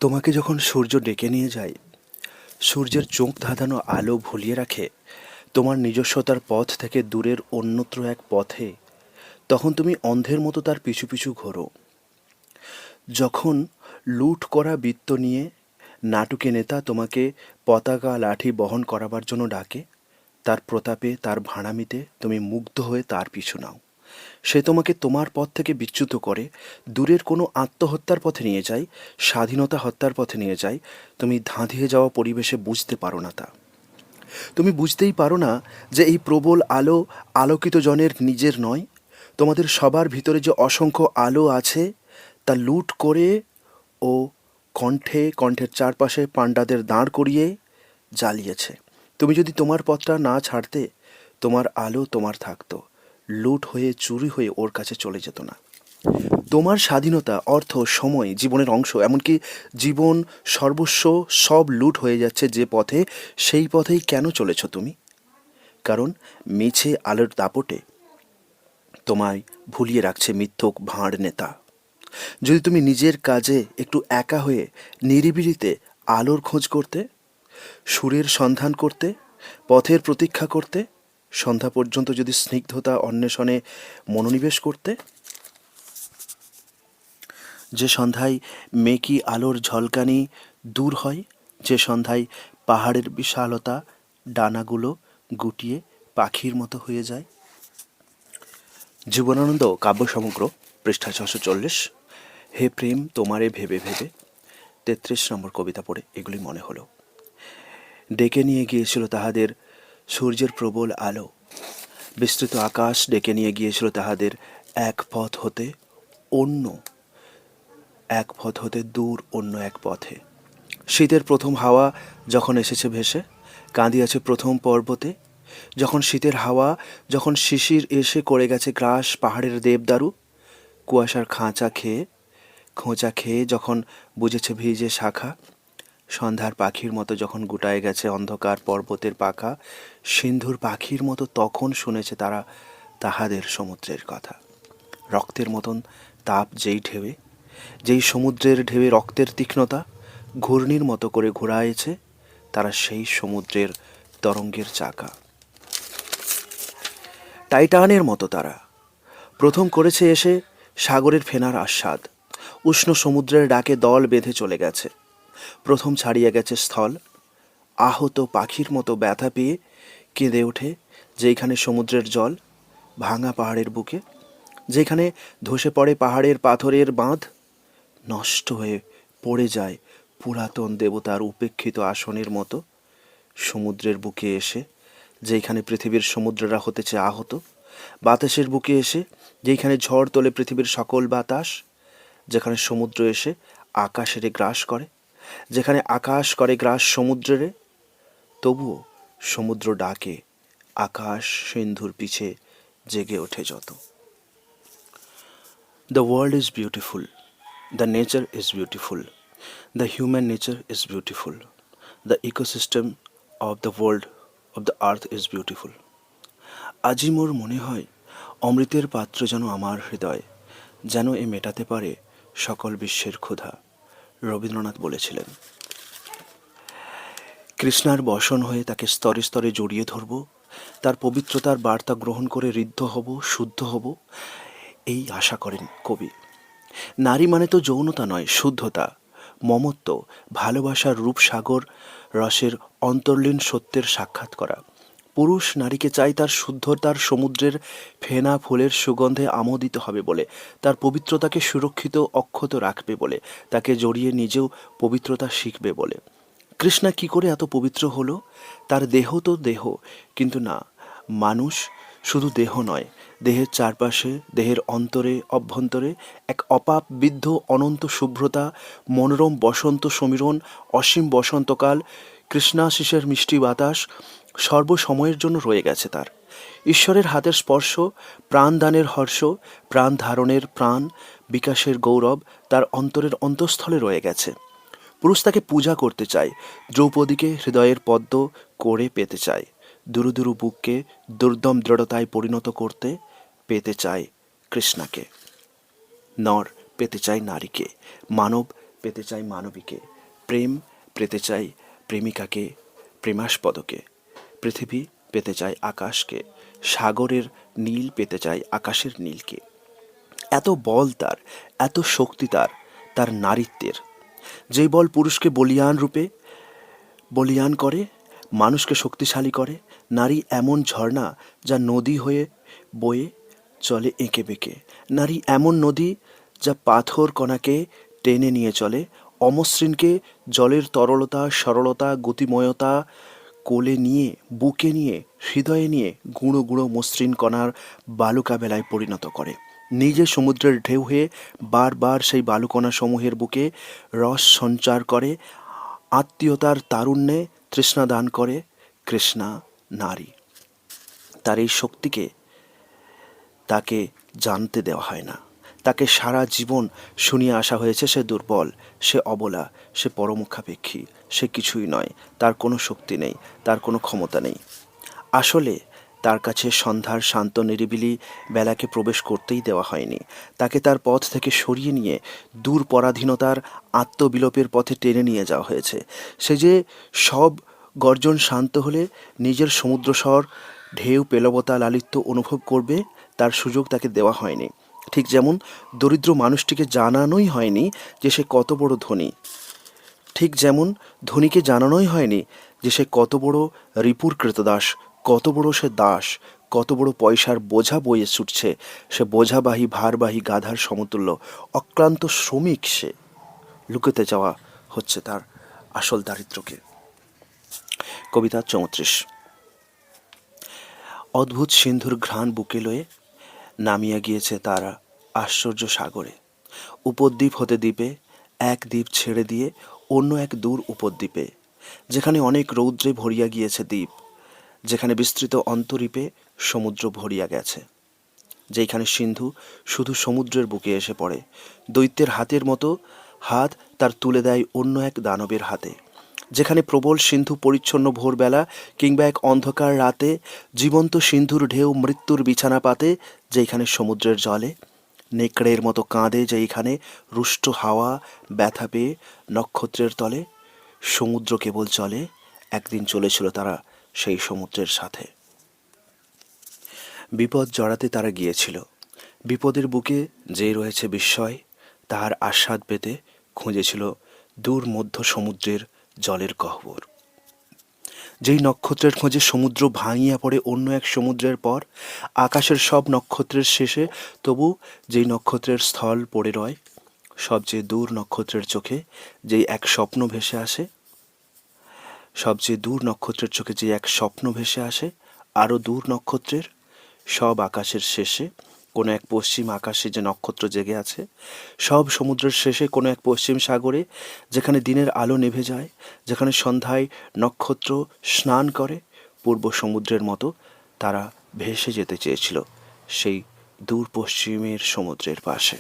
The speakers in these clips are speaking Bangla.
তোমাকে যখন সূর্য ডেকে নিয়ে যায়, সূর্যের চোখ ধাঁধানো আলো ভুলিয়ে রাখে তোমার নিজস্বতার পথ থেকে দূরের অন্যত্র এক পথে, তখন তুমি অন্ধের মতো তার পিছু পিছু ঘোরো। যখন লুট করা বৃত্ত নিয়ে নাটুকে নেতা তোমাকে পতাকা লাঠি বহন করাবার জন্য ডাকে, তার প্রতাপে তার ভাড়ামিতে তুমি মুগ্ধ হয়ে তার পিছু নাও। সে তোমাকে তোমার পথ থেকে বিচ্যুত করে দূরের কোনো আত্মহত্যার পথে নিয়ে যায়, স্বাধীনতা হত্যার পথে নিয়ে যায়। তুমি ধাঁধিয়ে যাওয়া পরিবেশে বুঝতে পারো না তা। তুমি বুঝতেই পারো না যে এই প্রবল আলো আলোকিত জনের নিজের নয়। তোমাদের সবার ভিতরে যে অসংখ্য আলো আছে তা লুট করে ও কণ্ঠে কণ্ঠের চারপাশে পাণ্ডাদের দাঁড় করিয়ে জ্বালিয়েছে। তুমি যদি তোমার পথটা না ছাড়তে, তোমার আলো তোমার থাকতো, লুট হয়ে চুরি হয়ে ওর কাছে চলে যেত না। তোমার স্বাধীনতা, অর্থ, সময়, জীবনের অংশ, এমনকি জীবন সর্বস্ব সব লুট হয়ে যাচ্ছে যে পথে, সেই পথেই কেন চলেছ তুমি? কারণ মিছে আলোর দাপটে তোমায় ভুলিয়ে রাখছে মিথ্যক ভাঁড় নেতা। যদি তুমি নিজের কাজে একটু একা হয়ে নিরিবিলিতে আলোর খোঁজ করতে, সুরের সন্ধান করতে, পথের প্রতীক্ষা করতে, সন্ধ্যা পর্যন্ত যদি স্নিগ্ধতা অন্বেষণে মনোনিবেশ করতে, যে সন্ধ্যায় মেকি আলোর ঝলকানি দূর হয়, যে সন্ধ্যায় পাহাড়ের বিশালতা ডানাগুলো গুটিয়ে পাখির মতো হয়ে যায়। জীবনানন্দ কাব্য সমগ্র, পৃষ্ঠা 640। হে প্রেম তোমারে ভেবে ভেবে, 33 নম্বর কবিতা পড়ে এগুলি মনে হলো। ডেকে নিয়ে গিয়েছিল তাহাদের সূর্যের প্রবল আলো, বিস্তৃত আকাশ ডেকে নিয়ে গিয়েছিল তাহাদের এক পথ হতে অন্য এক পথ হতে দূর অন্য এক পথে। শীতের প্রথম হাওয়া যখন এসেছে ভেসে, কাঁদিয়াছে প্রথম পর্বতে। যখন শীতের হাওয়া, যখন শিশির এসে করে গেছে গ্রাস পাহাড়ের দেবদারু, কুয়াশার খোঁচা খেয়ে যখন বুঝেছে ভিজে শাখা, সন্ধ্যার পাখির মতো যখন গুটায় গেছে অন্ধকার পর্বতের পাখা, সিন্ধুর পাখির মতো তখন শুনেছে তারা তাহাদের সমুদ্রের কথা। রক্তের মতন তাপ যেই সমুদ্রের ঢেউয়ে রক্তের তীক্ষ্ণতা ঘূর্ণির মতো করে ঘোরায়েছে, তারা সেই সমুদ্রের তরঙ্গের চাকা। টাইটানের মতো তারা প্রথম করেছে এসে সাগরের ফেনার আস্বাদ। উষ্ণ সমুদ্রের ডাকে দল বেঁধে চলে গেছে, প্রথম ছাড়িয়ে গেছে স্থল। আহত পাখির মতো ব্যথা পেয়ে কেঁদে ওঠে যেইখানে সমুদ্রের জল, ভাঙা পাহাড়ের বুকে, যেখানে ধসে পড়ে পাহাড়ের পাথরের বাঁধ, নষ্ট হয়ে পড়ে যায় পুরাতন দেবতার উপেক্ষিত আসনের মতো। সমুদ্রের বুকে এসে যেইখানে পৃথিবীর সমুদ্ররা হতেছে আহত, বাতাসের বুকে এসে যেইখানে ঝড় তোলে পৃথিবীর সকল বাতাস, যেখানে সমুদ্র এসে আকাশেরে গ্রাস করে, যেখানে আকাশ করে গ্রাস সমুদ্রেরে, তবুও সমুদ্র ডাকে, আকাশ সিন্ধুর পিছে জেগে ওঠে যত। The world is beautiful, the nature is beautiful, the human nature is beautiful, the ecosystem of the world of the earth is beautiful. আজই মোর মনে হয় অমৃতের পাত্র যেন আমার হৃদয়, যেন এ মেটাতে পারে সকল বিশ্বের ক্ষুধা, রবীন্দ্রনাথ বলেছিলেন। কৃষ্ণার বসন হয়ে তাকে স্তরে স্তরে জড়িয়ে ধরব, তার পবিত্রতার বার্তা গ্রহণ করে ঋদ্ধ হব, শুদ্ধ হব, এই আশা করেন কবি। নারী মানে তো যৌনতা নয়, শুদ্ধতা, মমত্ব, ভালোবাসার রূপসাগর রসের অন্তর্লীন সত্যের সাক্ষাৎ করা। পুরুষ নারীকে চাই তার শুদ্ধতার সমুদ্রের ফেনা ফুলের সুগন্ধে আমোদিত হবে বলে, তার পবিত্রতাকে সুরক্ষিত অক্ষত রাখবে বলে, তাকে জড়িয়ে নিজেও পবিত্রতা শিখবে বলে। কৃষ্ণা কি করে এত পবিত্র হলো? তার দেহ তো দেহ, কিন্তু না, মানুষ শুধু দেহ নয়, দেহের চারপাশে, দেহের অন্তরে অভ্যন্তরে এক অপাপ বিদ্ধ অনন্ত শুভ্রতা, মনোরম বসন্ত সমীরণ, অসীম বসন্তকাল, কৃষ্ণাশিসের মিষ্টি বাতাস সর্বসময়ের জন্য রয়ে গেছে তার। ঈশ্বরের হাতের স্পর্শ, প্রাণদানের হর্ষ, প্রাণ ধারণের প্রাণ বিকাশের গৌরব তার অন্তরের অন্তঃস্থলে রয়ে গেছে। পুরুষ তাকে পূজা করতে চায়, দ্রৌপদীকে হৃদয়ের পদ্ম করে পেতে চায়, দুরু দুরু বুককে দুর্দম দৃঢ়তায় পরিণত করতে পেতে চায় কৃষ্ণাকে। নর পেতে চায় নারীকে, মানব পেতে চাই মানবীকে, প্রেম পেতে চাই প্রেমিকাকে, প্রেমাস্পদকে, পৃথিবী পেতে চাই আকাশকে, সাগরের নীল পেতে চাই আকাশের নীলকে। এত বল তার, এত শক্তি তার, তার নারীত্বের, যেই বল পুরুষকে বলিয়ান করে, মানুষকে শক্তিশালী করে। নারী এমন ঝর্ণা যা নদী হয়ে বয়ে চলে এঁকে বেঁকে। নারী এমন নদী যা পাথর কণাকে টেনে নিয়ে চলে। অমসৃণকে জলের তরলতা, সরলতা, গতিময়তা কোলে নিয়ে, বুকে নিয়ে, হৃদয়ে নিয়ে গুঁড়ো গুঁড়ো মসৃণ কণার বালুকা বেলায় পরিণত করে। নিজে সমুদ্রের ঢেউ হয়ে বারবার সেই বালুকণা সমূহের বুকে রস সঞ্চার করে, আত্মীয়তার তারুণ্যে তৃষ্ণা দান করে। কৃষ্ণা নারী। তার এই শক্তিকে তাকে জানতে দেওয়া হয় না। তাকে সারা জীবন শুনিয়ে আসা হয়েছে সে দুর্বল, সে অবলা, সে পরমুখাপেক্ষী, সে কিছুই নয়, তার কোনো শক্তি নেই, তার কোনো ক্ষমতা নেই। আসলে তার কাছে সন্ধ্যার শান্ত নিরিবিলি বেলাকে প্রবেশ করতেই দেওয়া হয়নি। তাকে তার পথ থেকে সরিয়ে নিয়ে দূর পরাধীনতার আত্মবিলোপের পথে টেনে নিয়ে যাওয়া হয়েছে। সে যে সব গর্জন শান্ত হলে নিজের সমুদ্রস্বর ঢেউ পেলবতা লালিত্য অনুভব করবে, তার সুযোগ তাকে দেওয়া হয়নি। ঠিক যেমন দরিদ্র মানুষটিকে জানানোই হয়নি যে সে কত বড় ধনী, ঠিক যেমন ধনীকে জানানোই হয়নি যে সে কত বড় রিপুর কৃতদাস, কত বড় সে দাস, কত বড় পয়সার বোঝা বয়ে ছুটছে। সে বোঝাবাহী ভারবাহী গাধার সমতুল্য অক্লান্ত শ্রমিক। সে লুকোতে যাওয়া হচ্ছে তার আসল দারিদ্র্যকে। কবিতা 34। অদ্ভুত সিন্ধুর ঘ্রাণ বুকে লয়ে নামিয়া গিয়েছে তারা আশ্চর্য সাগরে। উপদ্বীপ হতে দ্বীপে, এক দ্বীপ ছেড়ে দিয়ে অন্য এক দূর উপদ্বীপে, যেখানে অনেক রৌদ্রে ভরিয়া গিয়েছে দ্বীপ, যেখানে বিস্তৃত অন্তরীপে সমুদ্র ভরিয়া গেছে, যেখানে সিন্ধু শুধু সমুদ্রের বুকে এসে পড়ে। দৈত্যের হাতের মতো হাত তার তুলে দেয় অন্য এক দানবের হাতে, যেখানে প্রবল সিন্ধু পরিচ্ছন্ন ভোরবেলা কিংবা এক অন্ধকার রাতে জীবন্ত সিন্ধুর ঢেউ মৃত্যুর বিছানা পাতে, যেখানে সমুদ্রের জলে নেকড়ের মতো কাঁদে, যেইখানে রুষ্ট হাওয়া ব্যথা পেয়ে নক্ষত্রের তলে। সমুদ্র কেবল চলে, একদিন চলেছিল তারা সেই সমুদ্রের সাথে। বিপদ জড়াতে তারা গিয়েছিল, বিপদের বুকে যে রয়েছে বিস্ময়, তাহার আস্বাদ পেতে খুঁজেছিল দূর মধ্য সমুদ্রের জলের গহ্বর। যেই নক্ষত্রের খোঁজে সমুদ্র ভাঙিয়া পড়ে অন্য এক সমুদ্রের পর, আকাশের সব নক্ষত্রের শেষে তবু যেই নক্ষত্রের স্থল পড়ে রয়, সবচেয়ে দূর নক্ষত্রের চোখে যেই এক স্বপ্ন ভেসে আসে, সবচেয়ে দূর নক্ষত্রের চোখে যে এক স্বপ্ন ভেসে আসে, আরও দূর নক্ষত্রের সব আকাশের শেষে কোনো এক পশ্চিম আকাশে যে নক্ষত্র জেগে আছে, সব সমুদ্রের শেষে কোনো এক পশ্চিম সাগরে, যেখানে দিনের আলো নেভে যায়, যেখানে সন্ধ্যায় নক্ষত্র স্নান করে, পূর্ব সমুদ্রের মতো তারা ভেসে যেতে চেয়েছিল সেই দূর পশ্চিমের সমুদ্রের পাশে।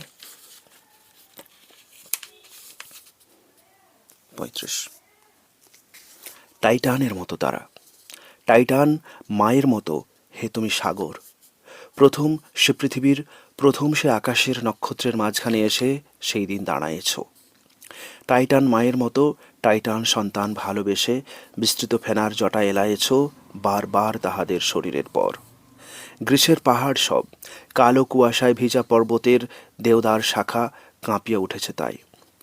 35। টাইটানের মতো তারা, টাইটান মায়ের মতো হে তুমি সাগর। প্রথম সে পৃথিবীর, প্রথম সে আকাশের নক্ষত্রের মাঝখানে এসে সেই দিন দাঁড়ায়েছ। টাইটান মায়ের মতো টাইটান সন্তান ভালোবেসে বিস্তৃত ফেনার জটা এলায়েছ বারবার তাহাদের শরীরের পর। গ্রীষ্মের পাহাড় সব কালো কুয়াশায় ভিজা পর্বতের দেওদার শাখা কাঁপিয়ে উঠেছে, তাই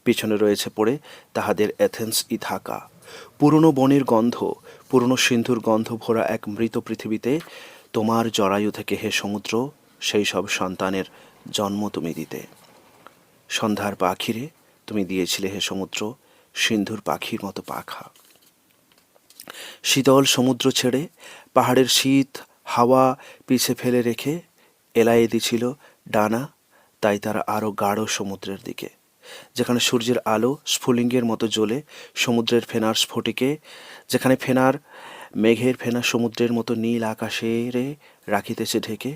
পিছনে রয়েছে পড়ে তাহাদের এথেন্স ইথাকা। পুরনো বনের গন্ধ, পুরনো সিন্ধুর গন্ধ ভরা এক মৃত পৃথিবীতে তোমার জরায়ু থেকে হে সমুদ্র সেই সব সন্তানের জন্ম তুমি দিতে। সন্ধ্যার পাখিরে তুমি দিয়েছিলে হে সমুদ্র সিন্ধুর পাখির মতো পাখা। শীতল সমুদ্র ছেড়ে পাহাড়ের শীত হাওয়া পিছে ফেলে রেখে এলায়ে দিছিল ডানা, তাই তারা আরও গাঢ় সমুদ্রের দিকে, যেখানে সূর্যের আলো স্ফুলিঙ্গের মতো জ্বলে সমুদ্রের ফেনার স্ফটিকে, যেখানে ফেনার মেঘের ফেনা সমুদ্রের মতো নীল আকাশেরে রাখিতেছে ঢেকে।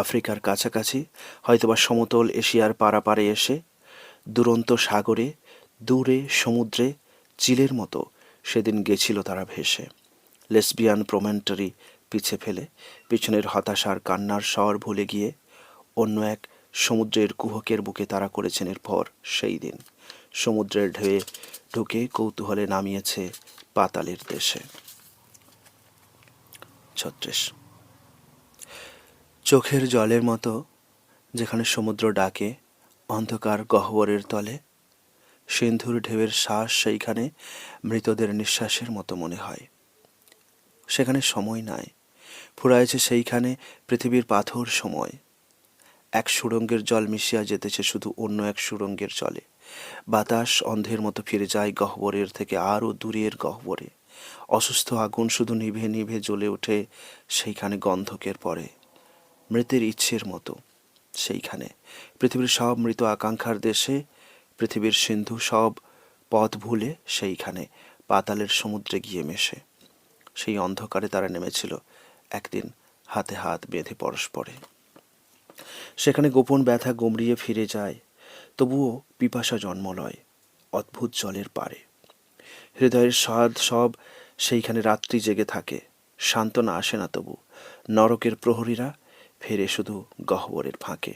আফ্রিকার কাছাকাছি, হয়তোবা সমতল এশিয়ার পারাপারে এসে, দুরন্ত সাগরে দূরে সমুদ্রে চিলের মতো সেদিন গেছিল তারা ভেসে। লেসবিয়ান প্রমেন্টারি পিছে ফেলে, পিছনের হতাশার কান্নার স্বর ভুলে গিয়ে অন্য এক সমুদ্রের কুহকের বুকে তারা করেছেন এরপর সেই দিন সমুদ্রের ঢেউয়ে ঢুকে কৌতূহলে নামিয়েছে পাতালের দেশে। 36। চোখের জলের মতো যেখানে সমুদ্র ডাকে অন্ধকার গহ্বরের তলে, সিন্ধুর ঢেউয়ের শ্বাস সেইখানে মৃতদের নিঃশ্বাসের মতো মনে হয়। সেখানে সময় নাই, ফুরাইছে সেইখানে পৃথিবীর পাথর সময়। এক সুড়ঙ্গের জল মিশিয়া যেতেছে শুধু অন্য এক সুড়ঙ্গের জলে। বাতাস অন্ধের মতো ফিরে যায় গহ্বরের থেকে আরও দূরের গহ্বরে। অসুস্থ আগুন শুধু নিভে নিভে জ্বলে ওঠে সেইখানে গন্ধকের পরে। মৃতের ইচ্ছের মতো সেইখানে পৃথিবীর সব মৃত আকাঙ্ক্ষার দেশে, পৃথিবীর সিন্ধু সব পথ ভুলে সেইখানে পাতালের সমুদ্রে গিয়ে মেশে। সেই অন্ধকারে তারা নেমেছিল একদিন হাতে হাত বেঁধে পরস্পরে। সেখানে গোপন ব্যথা গুমড়িয়ে ফিরে যায়, তবুও পিপাসা জন্ম লয় অদ্ভুত জলের পারে। হৃদয়ের স্বাদ সব সেইখানে রাত্রি জেগে থাকে, সান্ত্বনা আসে না তবু। নরকের প্রহরীরা ফেরে শুধু গহ্বরের ফাঁকে।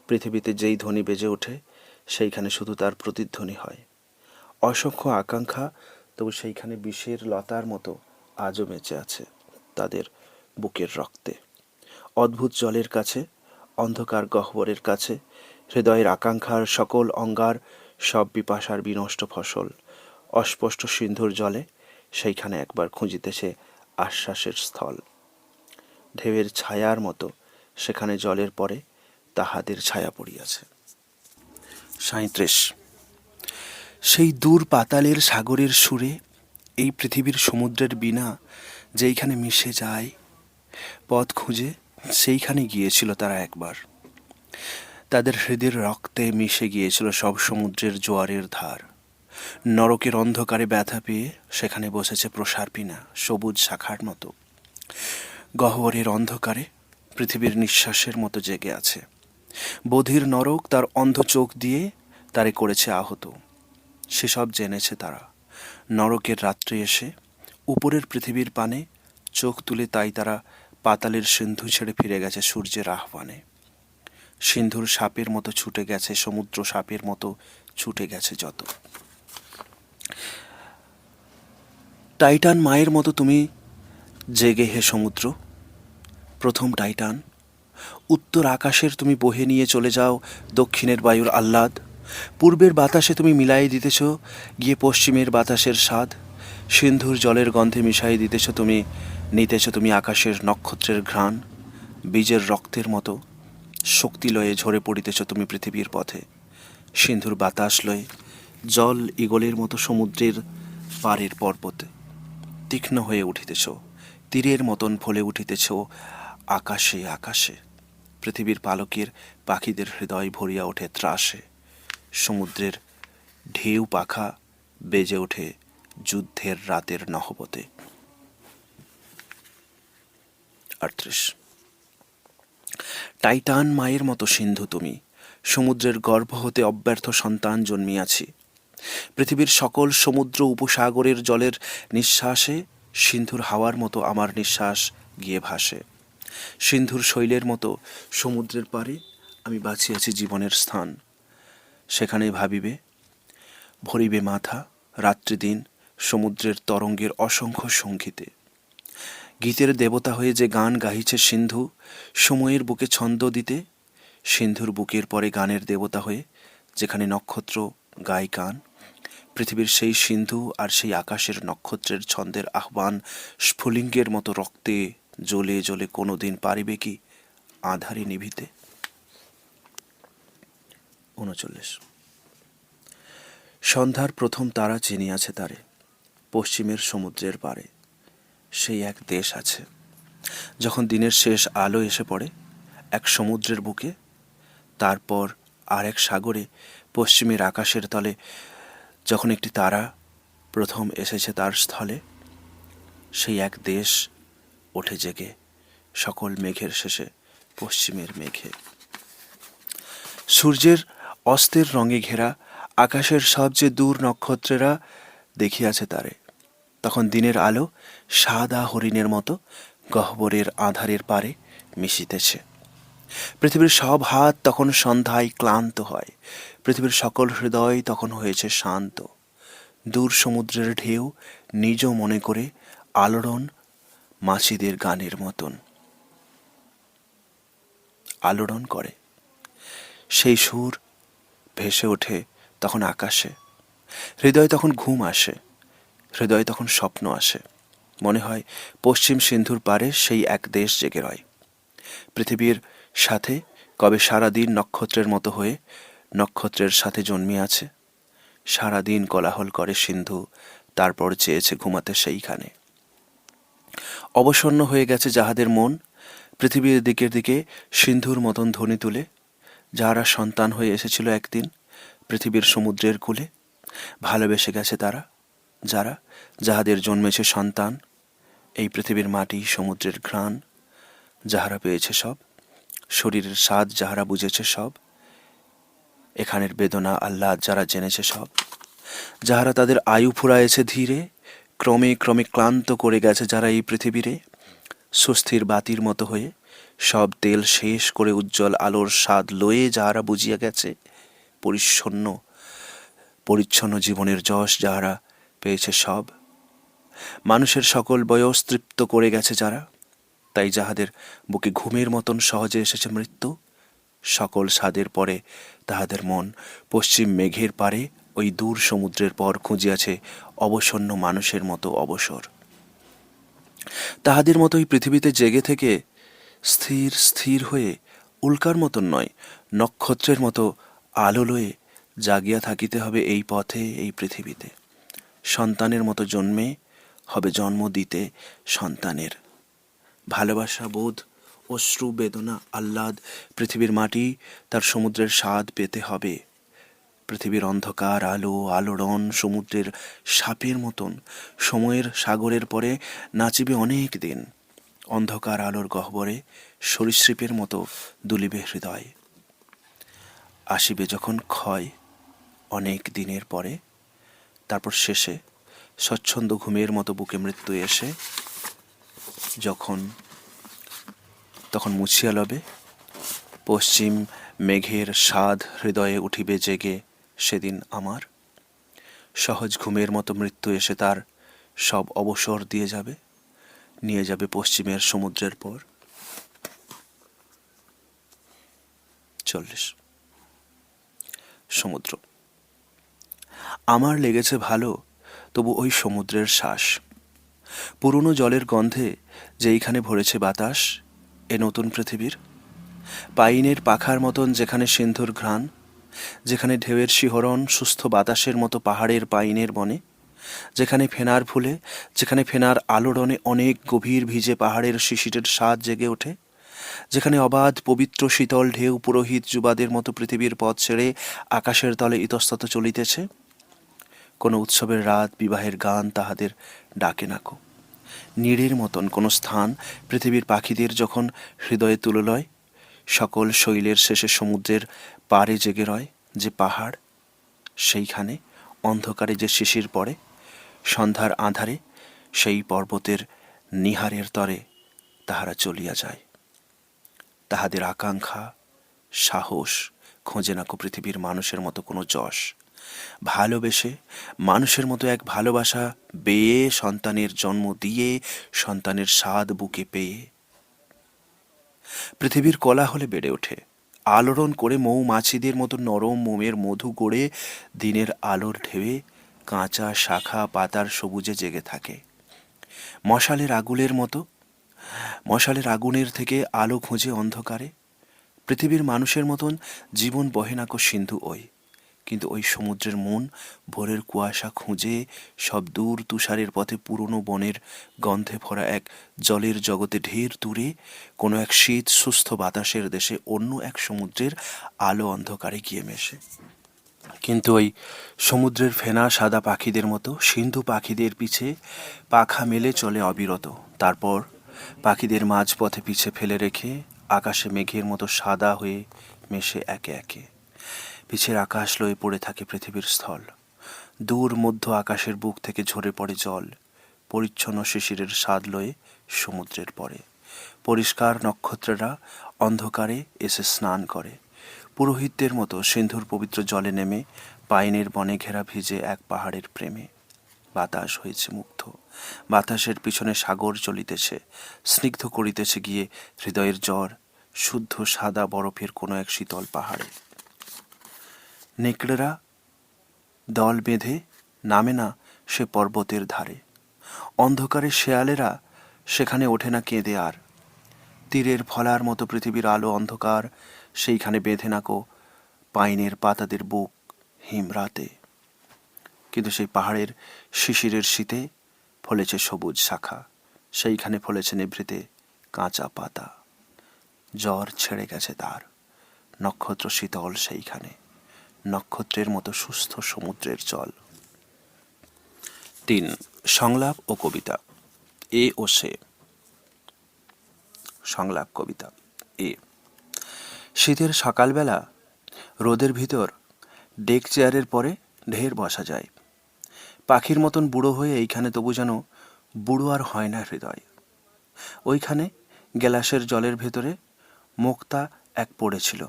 পৃথিবীতে যেই ধ্বনি বেজে ওঠে সেইখানে শুধু তার প্রতিধ্বনি হয়। অসংখ্য আকাঙ্ক্ষা তবু সেইখানে বিষের লতার মতো আজও বেঁচে আছে তাদের বুকের রক্তে। অদ্ভুত জলের কাছে, অন্ধকার গহ্বরের কাছে, হৃদয়ের আকাঙ্ক্ষার সকল অঙ্গার, সব পিপাসার বিনষ্ট ফসল। অস্পষ্ট সিন্ধুর জলে সেইখানে একবার খুঁজিতেছে আশ্বাসের স্থল। ঢেউয়ের ছায়ার মতো সেখানে জলের পরে তাহাদের ছায়া পড়িয়াছে। 37। সেই দূর পাতালের সাগরের সুরে এই পৃথিবীর সমুদ্রের বীণা যেইখানে মিশে যায় পথ খুঁজে, সেইখানে গিয়েছিল তারা একবার। তাদের হৃদয়ের রক্তে মিশে গিয়েছিল সব সমুদ্রের জোয়ারের ধার। নরকের অন্ধকারে ব্যথা পেয়ে সেখানে বসেছে প্রসারপিনা সবুজ শাখার মতো। গহ্বরের অন্ধকারে পৃথিবীর নিঃশ্বাসের মতো জেগে আছে। বধির নরক তার অন্ধ চোখ দিয়ে তারে করেছে আহত। সেসব জেনেছে তারা। নরকের রাত্রে এসে উপরের পৃথিবীর পানে চোখ তুলে তাই তারা পাতালের সিন্ধু ছেড়ে ফিরে গেছে সূর্যের আহ্বানে। সিন্ধুর সাপের মতো ছুটে গেছে, সমুদ্র সাপের মতো ছুটে গেছে যত। টাইটান মায়ের মতো তুমি জেগে হে সমুদ্র, প্রথম টাইটান। উত্তর আকাশের তুমি বহে নিয়ে চলে যাও দক্ষিণের বায়ুর আহ্লাদ। পূর্বের বাতাসে তুমি মিলাই দিতেছ গিয়ে পশ্চিমের বাতাসের স্বাদ। সিন্ধুর জলের গন্ধে মিশাই দিতেছ তুমি, নিতেছ তুমি আকাশের নক্ষত্রের ঘ্রাণ। বীজের রক্তের মতো শক্তি লয়ে ঝরে পড়িতেছ তুমি পৃথিবীর পথে। সিন্ধুর বাতাস লয়ে জল ঈগলের মতো সমুদ্রের পাড়ের পর্বতে তীক্ষ্ণ হয়ে উঠিতেছ, তীরের মতন ফলে উঠিতেছ আকাশে আকাশে। পৃথিবীর পালকের পাখিদের হৃদয় ভরিয়া ওঠে ত্রাসে। সমুদ্রের ঢেউ পাখা বেজে ওঠে যুদ্ধের রাতের নহবতে। 38। টাইটান মায়ের মতো সিন্ধু তুমি, সমুদ্রের গর্ভ হতে অব্যর্থ সন্তান জন্মিয়াছি। পৃথিবীর সকল সমুদ্র উপসাগরের জলের নিঃশ্বাসে সিন্ধুর হাওয়ার মতো আমার নিঃশ্বাস গিয়ে ভাসে। সিন্ধুর শৈলের মতো সমুদ্রের পারে আমি বাঁচিয়েছি জীবনের স্থান। সেখানে ভাবিবে, ভরিবে মাথা রাত্রিদিন সমুদ্রের তরঙ্গের অসংখ্য সঙ্গীতে। গীতের দেবতা হয়ে যে গান গাহিছে সিন্ধু, সময়ের বুকে ছন্দ দিতে। সিন্ধুর বুকের পরে গানের দেবতা হয়ে যেখানে নক্ষত্র গায় গান। পৃথিবীর সেই সিন্ধু আর সেই আকাশের নক্ষত্রের ছন্দের আহ্বান স্ফুলিঙ্গের মতো রক্তে জ্বলে জ্বলে কোনো দিন পারিবে কি আঁধারে নিভিতে। 39। সন্ধ্যার প্রথম তারা চিনিয়াছে তারে, পশ্চিমের সমুদ্রের পারে সেই এক দেশ আছে। যখন দিনের শেষ আলো এসে পড়ে এক সমুদ্রের বুকে, তারপর আর এক সাগরে পশ্চিমের আকাশের তলে যখন একটি তারা প্রথম এসেছে তার স্থলে, সেই এক দেশ ওঠে জেগে সকল মেঘের শেষে পশ্চিমের মেঘে। সূর্যের অস্তের রঙে ঘেরা আকাশের সবচেয়ে দূর নক্ষত্রেরা দেখিয়াছে তারে। তখন দিনের আলো সাদা হরিণের মতো গহ্বরের আঁধারের পারে মিশিতেছে। পৃথিবীর সব হাত তখন সন্ধ্যায় ক্লান্ত হয়, পৃথিবীর সকল হৃদয় তখন হয়েছে শান্ত। দূর সমুদ্রের ঢেউ নিজ মনে করে আলোড়ন মাছিদের গানের মতন আলোড়ন করে। সেই সুর ভেসে ওঠে তখন আকাশে। হৃদয় তখন ঘুম আসে, হৃদয় তখন স্বপ্ন আসে। মনে হয় পশ্চিম সিন্ধুর পারে সেই এক দেশ জেগে রয়, পৃথিবীর সাথে কবে সারাদিন নক্ষত্রের মতো হয়ে নক্ষত্রের সাথে জন্মে আছে। সারাদিন কোলাহল করে সিন্ধু, তারপর চেয়েছে ঘুমাতে সেইখানে। অবসন্ন হয়ে গেছে যাহাদের মন, পৃথিবীর দিকের দিকে সিন্ধুর মতন ধ্বনি তুলে, যাহারা সন্তান হয়ে এসেছিল একদিন পৃথিবীর সমুদ্রের কূলে। ভালোবেসে গেছে তারা, যারা যাহাদের জন্মেছে সন্তান, এই পৃথিবীর মাটি সমুদ্রের ঘ্রাণ যাহারা পেয়েছে সব, শরীরের স্বাদ যাহারা বুঝেছে সব, এখানের বেদনা আহ্লাদ যারা জেনেছে সব, যাহারা তাদের আয়ু ফুরায়েছে ধীরে, ক্রমে ক্রমে ক্লান্ত করে গেছে যারা এই পৃথিবীরে, সুস্থির বাতির মতো হয়ে সব তেল শেষ করে উজ্জ্বল আলোর স্বাদ লয়ে যাহারা বুঝিয়া গেছে, পরিচ্ছন্ন পরিচ্ছন্ন জীবনের যশ যাহারা পেয়েছে সব, মানুষের সকল বয়স তৃপ্ত করে গেছে যারা, তাই যাহাদের বুকে ঘুমের মতন সহজে এসেছে মৃত্যু, সকল স্বাদের পরে তাহাদের মন পশ্চিম মেঘের পারে ওই দূর সমুদ্রের পর খুঁজিয়াছে অবসন্ন মানুষের মতো অবসর। তাহাদের মতোই পৃথিবীতে জেগে থেকে স্থির স্থির হয়ে উল্কার মতন নয়, নক্ষত্রের মতো আলো লয়ে জাগিয়া থাকিতে হবে এই পথে, এই পৃথিবীতে। সন্তানের মতো জন্মে হবে জন্ম দিতে সন্তানের। ভালোবাসা, বোধ, অশ্রু, বেদনা, আহ্লাদ, পৃথিবীর মাটি তার সমুদ্রের স্বাদ পেতে হবে। পৃথিবীর অন্ধকার আলো আলোড়ন সমুদ্রের সাপের মতন সময়ের সাগরের পরে নাচিবে অনেক দিন। অন্ধকার আলোর গহ্বরে সরীসৃপের মতো দুলিবে হৃদয়। আসিবে যখন ক্ষয় অনেক দিনের পরে, তারপর শেষে স্বচ্ছন্দ ঘুমের মতো বুকে মৃত্যু এসে তখন মুছিয়া লবে পশ্চিম মেঘের স্বাদ হৃদয়ে উঠিবে জেগে। সেদিন আমার সহজ ঘুমের মতো মৃত্যু এসে তার সব অবসর দিয়ে যাবে, নিয়ে যাবে পশ্চিমের সমুদ্রের পর। 40 সমুদ্র। আমার লেগেছে ভালো তবু ওই সমুদ্রের শ্বাস, পুরনো জলের গন্ধে যেইখানে ভরেছে বাতাস এ নতুন পৃথিবীর। পাইনের পাখার মতন যেখানে সিন্ধুর ঘ্রাণ, যেখানে ঢেউয়ের শিহরণ সুস্থ বাতাসের মতো পাহাড়ের পাইনের বনে, যেখানে ফেনার ফুলে, যেখানে ফেনার আলোড়নে অনেক গভীর ভিজে পাহাড়ের শিশিরের স্বাদ জেগে ওঠে, যেখানে অবাধ পবিত্র শীতল ঢেউ পুরোহিত যুবাদের মতো পৃথিবীর পথ ছেড়ে আকাশের তলে ইতস্তত চলিতেছে। কোনো উৎসবের রাত, বিবাহের গান তাহাদের ডাকে নাকো। নীড়ের মতন কোনো স্থান পৃথিবীর পাখিদের যখন হৃদয়ে তুলে লয়, সকল শৈলের শেষে সমুদ্রের পাড়ে জেগে রয় যে পাহাড়, সেইখানে অন্ধকারে যে শিশির পড়ে, সন্ধ্যার আঁধারে সেই পর্বতের নিহারের তরে তাহারা চলিয়া যায়। তাহাদের আকাঙ্ক্ষা সাহস খোঁজে নাকো পৃথিবীর মানুষের মতো কোনো যশ। ভালোবেসে মানুষের মতো এক ভালোবাসা বেয়ে সন্তানের জন্ম দিয়ে সন্তানের স্বাদ বুকে পেয়ে পৃথিবীর কোলাহলে বেড়ে ওঠে, আলোড়ন করে মৌমাছিদের মতো নরম মোমের মধু গড়ে দিনের আলোর ঢেউয়ে কাঁচা শাখা পাতার সবুজে জেগে থাকে। মশালের আগুনের থেকে আলো খুঁজে অন্ধকারে পৃথিবীর মানুষের মতন জীবন বহে নাকো সিন্ধু ওই। কিন্তু ওই সমুদ্রের মন ভোরের কুয়াশা খুঁজে সব দূর তুষারের পথে পুরনো বনের গন্ধে ভরা এক জলের জগতে ঢের দূরে কোনো এক শীত সুস্থ বাতাসের দেশে অন্য এক সমুদ্রের আলো অন্ধকারে গিয়ে মেশে। কিন্তু ওই সমুদ্রের ফেনা সাদা পাখিদের মতো সিন্ধু পাখিদের পিছে পাখা মেলে চলে অবিরত। তারপর পাখিদের মাঝপথে পিছে ফেলে রেখে আকাশে মেঘের মতো সাদা হয়ে মেশে একে একে পিছের আকাশ লয়ে পড়ে থাকে পৃথিবীর স্থল। দূর মধ্য আকাশের বুক থেকে ঝরে পড়ে জল, পরিচ্ছন্ন শিশিরের স্বাদ লয়ে সমুদ্রের পরে। পরিষ্কার নক্ষত্ররা অন্ধকারে এসে স্নান করে। পুরোহিতদের মতো সিন্ধুর পবিত্র জলে নেমে পাইনের বনে ঘেরা ভিজে এক পাহাড়ের প্রেমে। বাতাস হয়েছে মুগ্ধ, বাতাসের পিছনে সাগর চলিতেছে, স্নিগ্ধ করিতেছে গিয়ে হৃদয়ের জ্বর শুদ্ধ সাদা বরফের কোনো এক শীতল পাহাড়ে। নেকড়েরা দল বেঁধে নামে না সে পর্বতের ধারে, অন্ধকারে শেয়ালেরা সেখানে ওঠে না কেঁদে আর। তীরের ফলার মতো পৃথিবীর আলো অন্ধকার সেইখানে বেঁধে নাকো পাইনের পাতাদের বুক হিমরাতে। কিন্তু সেই পাহাড়ের শিশিরের শীতে ফলেছে সবুজ শাখা, সেইখানে ফলেছে নিভৃতে কাঁচা পাতা। জ্বর ছেড়ে গেছে তার, নক্ষত্র শীতল সেইখানে, নক্ষত্রের মতো সুস্থ সমুদ্রের জল। 3. সংলাপ ও কবিতা। এ ও সে। সংলাপ কবিতা। এ। শীতের সকালবেলা রোদের ভিতর ডেক চেয়ারের পরে ঢের বসা যায়। পাখির মতন বুড়ো হয়ে এইখানে তবু যেন বুড়ো আর হয় না হৃদয়। ওইখানে গ্লাসের জলের ভেতরে মুক্তা এক পড়েছিল,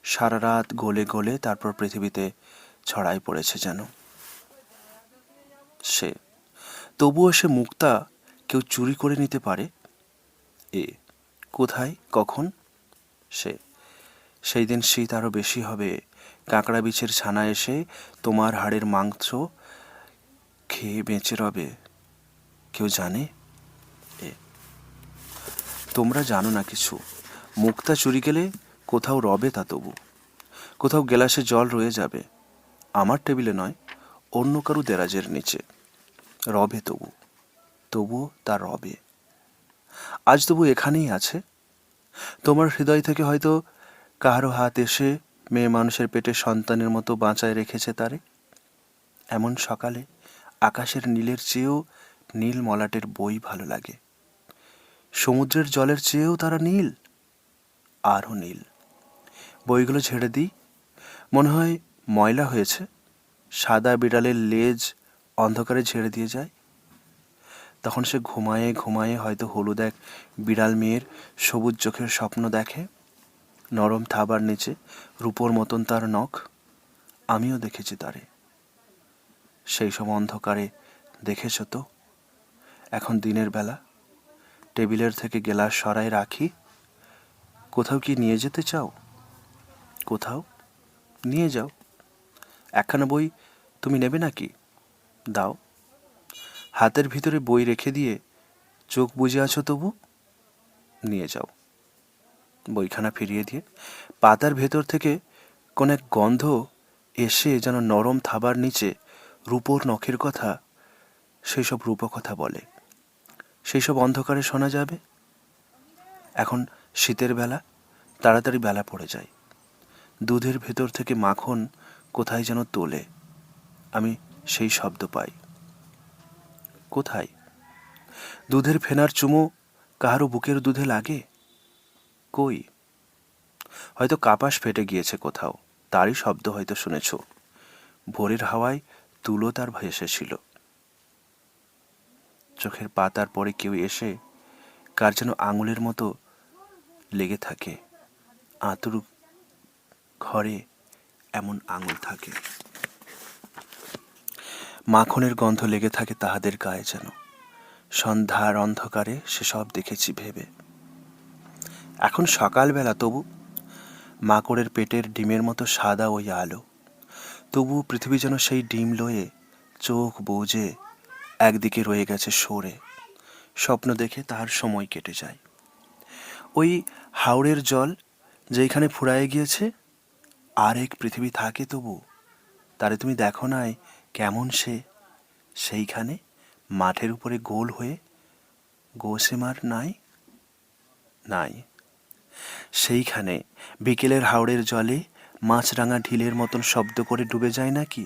সারা রাত গলে গলে তারপর পৃথিবীতে ছড়াই পড়েছে যেন। সে। তবুও সে মুক্তা কেউ চুরি করে নিতে পারে। এ। কোথায়, কখন? সে। সেই দিন শীত আরও বেশি হবে, কাঁকড়া বিছের ছানা এসে তোমার হাড়ের মাংস খেয়ে বেঁচে রবে। কেউ জানে? এ। তোমরা জানো না কিছু। মুক্তা চুরি গেলে কোথাও রবে তা তবু, কোথাও গ্লাসে জল রয়ে যাবে, আমার টেবিলে নয়, অন্য কারু দেরাজের নিচে রবে তবুও তা রবে। আজ তবু এখানেই আছে। তোমার হৃদয় থেকে হয়তো কাহারো হাত এসে মেয়ে মানুষের পেটে সন্তানের মতো বাঁচায় রেখেছে তারে। এমন সকালে আকাশের নীলের চেয়েও নীল মলাটের বই ভালো লাগে, সমুদ্রের জলের চেয়েও তারা নীল, আরও নীল। বইগুলো ঝেড়ে দিই, মনে হয় ময়লা হয়েছে। সাদা বিড়ালের লেজ অন্ধকারে ঝেড়ে দিয়ে যায়। তখন সে ঘুমায়ে ঘুমায়ে হয়তো হলুদ এক বিড়াল মেয়ের সবুজ চোখের স্বপ্ন দেখে, নরম থাবার নিচে রূপোর মতন তার নখ। আমিও দেখেছি তারে সেই সব অন্ধকারে। দেখেছ তো? এখন দিনের বেলা টেবিলের থেকে গ্লাস সরাই রাখি। কোথাও কি নিয়ে যেতে চাও? কোথাও নিয়ে যাও। একখানা বই তুমি নেবে নাকি? দাও। হাতের ভিতরে বই রেখে দিয়ে চোখ বুজে আছো তবু? নিয়ে যাও। বইখানা ফিরিয়ে দিয়ে পাতার ভেতর থেকে কোন এক গন্ধ এসে যেন নরম থাবার নিচে রূপোর নখের কথা, সেই সব রূপকথা বলে। সেই সব অন্ধকারে শোনা যাবে। এখন শীতের বেলা, তাড়াতাড়ি বেলা পড়ে যায়। দুধের ভেতর থেকে মাখন কোথায় যেন তোলে, আমি সেই শব্দ পাই। কোথায়? দুধের ফেনার চুমো কাহারও বুকের দুধে লাগে? কই? হয়তো কাপাস ফেটে গিয়েছে কোথাও, তারই শব্দ হয়তো শুনেছ। ভোরের হাওয়ায় তুলো তার ভেসেছিল। চোখের পাতার পরে কেউ এসে কার যেন আঙুলের মতো লেগে থাকে। আঁতুর ঘরে এমন আঙুল থাকে। মাখনের গন্ধ লেগে থাকে তাহাদের গায়ে যেন। সন্ধ্যার অন্ধকারে সেসব দেখেছি ভেবে। এখন সকালবেলা, তবু মাকড়ের পেটের ডিমের মতো সাদা ওই আলো। তবু পৃথিবী যেন সেই ডিম লয়ে চোখ বুজে একদিকে রয়ে গেছে সরে। স্বপ্ন দেখে তার সময় কেটে যায়। ওই হাওড়ের জল যেইখানে ফুরায়ে গিয়েছে, আরেক পৃথিবী থাকে তবু। তারে তুমি দেখো নাই কেমন সে সেইখানে মাঠের উপরে গোল হয়ে গোসেমার নাই? নাই। সেইখানে বিকেলের হাওড়ের জলে মাছরাঙা ঢিলের মতন শব্দ করে ডুবে যায় নাকি?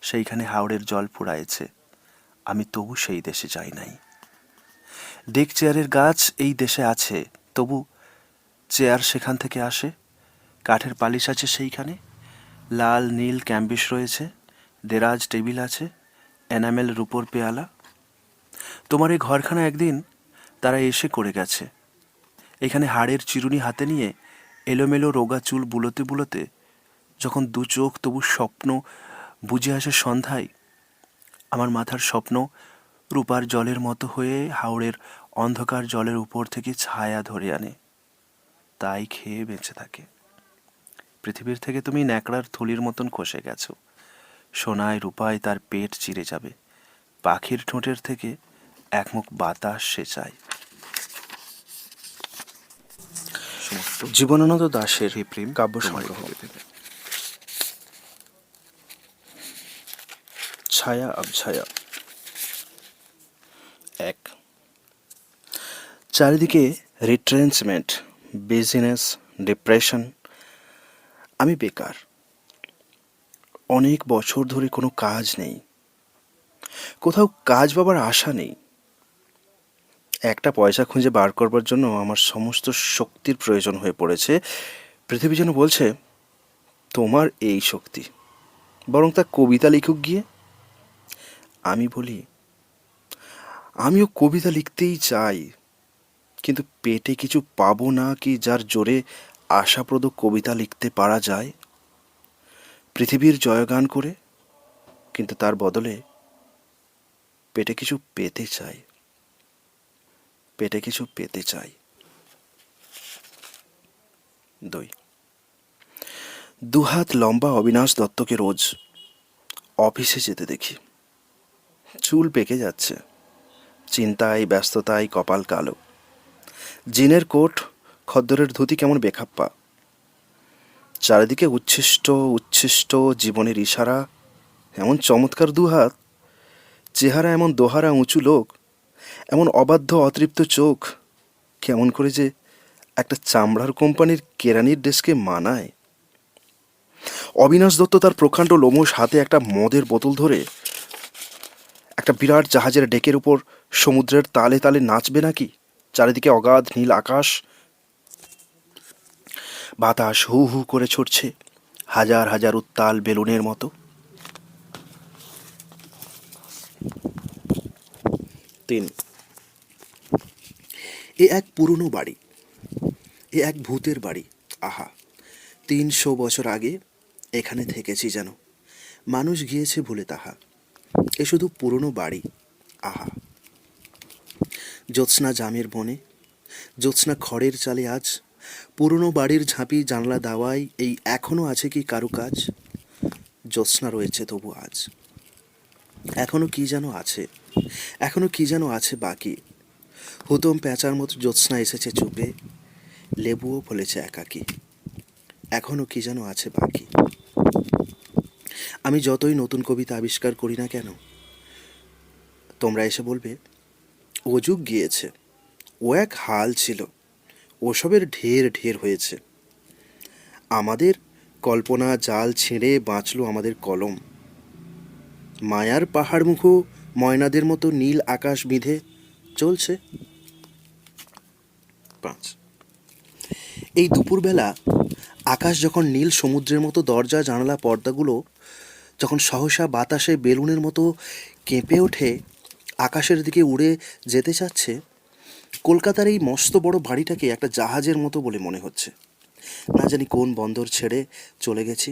সেইখানে হাওড়ের জল ফুরায়েছে, আমি তবু সেই দেশে যাই নাই। ডেক চেয়ারের গাছ এই দেশে আছে, তবু চেয়ার সেখান থেকে আসে। কাঠের পালিশ আছে সেইখানে, লাল নীল ক্যাম্বিস রয়েছে, দেরাজ টেবিল আছে, এনামেল রূপোর পেয়ালা। তোমার এই ঘরখানা একদিন তারা এসে করে গেছে। এখানে হাড়ের চিরুনি হাতে নিয়ে এলোমেলো রোগা চুল বুলোতে বুলোতে যখন দু চোখ তবু স্বপ্ন বুঝে আসে সন্ধ্যায়, আমার মাথার স্বপ্ন রূপার জলের মতো হয়ে হাওড়ের অন্ধকার জলের উপর থেকে ছায়া ধরে আনে, তাই খেয়ে বেঁচে থাকে। পৃথিবীর থেকে তুমি ন্যাকড়ার থলির মতন খসে গেছো। সোনায় রূপায় তার পেট চিরে যাবে, পাখির ঠোঁটের থেকে একমুখ বাতাস সে চায়। জীবনানন্দ দাশের প্রেম কাব্য সংগ্রহ। ছায়া আবছায়া। 1। চারিদিকে রিট্রেঞ্চমেন্ট, বিজনেস, ডিপ্রেশন। আমি বেকার, অনেক বছর ধরে কোনো কাজ নেই, কোথাও কাজ পাবার আশা নেই। একটা পয়সা খুঁজে বার করবার জন্য আমার সমস্ত শক্তির প্রয়োজন হয়ে পড়েছে। পৃথিবী যেন বলছে, তোমার এই শক্তি, বরং তা কবিতা লিখুক গিয়ে। আমি বলি, আমিও কবিতা লিখতেই চাই, কিন্তু পেটে কিছু পাবো না কি যার জোরে আশাপ্রদ কবিতা লিখতে পারা যায়। পৃথিবীর জয়গান করে, কিন্তু তার বদলে পেটে কিছু পেতে চাই, পেটে কিছু পেতে চাই। 2। দুহাত লম্বা অবিনাশ দত্তকে রোজ অফিসে যেতে দেখি। চুল পেকে যাচ্ছে, চিন্তায় ব্যস্ততায় কপাল কালো। জিনের কোট, খদ্দরের ধুতি কেমন বেখাপ্পা। চারিদিকে উচ্ছিষ্ট উচ্ছিষ্ট জীবনের ইশারা। এমন চমৎকার দুহাত, চেহারা এমন দোহারা উঁচু লোক, এমন অবাধ্য অতৃপ্ত চোখ, কেমন করে যে একটা চামড়ার কোম্পানির কেরানির ডেস্কে মানায়। অবিনাশ দত্ত তার প্রকাণ্ড লোমশ হাতে একটা মদের বোতল ধরে একটা বিরাট জাহাজের ডেকের উপর সমুদ্রের তালে তালে নাচবে নাকি? চারিদিকে অগাধ নীল আকাশ, বাতাস হু হু করে ছুটছে হাজার হাজার উত্তাল বেলুনের মতো। 3। এ এক পুরনো বাড়ি, এ এক ভূতের বাড়ি। আহা, 300 বছর আগে এখানে থেকেছি যেন, মানুষ গিয়েছে ভুলে তাহা। এ শুধু পুরনো বাড়ি। আহা, জ্যোৎস্না জামের বনে, জ্যোৎস্না খড়ের চালে আজ, পুরনো বাড়ির ঝাঁপি জানলা দাওয়ায় এই এখনো আছে কি কারুকাজ? জ্যোৎস্না রয়েছে তবু আজ, এখনো কি যেন আছে, এখনো কি যেন আছে বাকি। হুতম প্যাঁচার মতো জ্যোৎস্না এসেছে চুপে, লেবুও ফলেছে একাকী, এখনো কি যেন আছে বাকি। আমি যতই নতুন কবিতা আবিষ্কার করি না কেন, তোমরা এসে বলবে, ও যুগ গিয়েছে, ও এক হাল ছিল, ওসবের ঢের ঢের হয়েছে। আমাদের কল্পনা জাল ছিঁড়ে বাঁচল আমাদের কলম। মায়ার পাহাড় মুখো ময়নাদের মতো নীল আকাশ বিঁধে চলছে। 5। এই দুপুরবেলা আকাশ যখন নীল সমুদ্রের মতো দরজা জানালা পর্দাগুলো যখন সহসা বাতাসে বেলুনের মতো কেঁপে ওঠে, আকাশের দিকে উড়ে যেতে চাচ্ছে, কলকাতার এই মস্ত বড় বাড়িটাকে একটা জাহাজের মতো বলে মনে হচ্ছে। না জানি কোন বন্দর ছেড়ে চলে গেছি,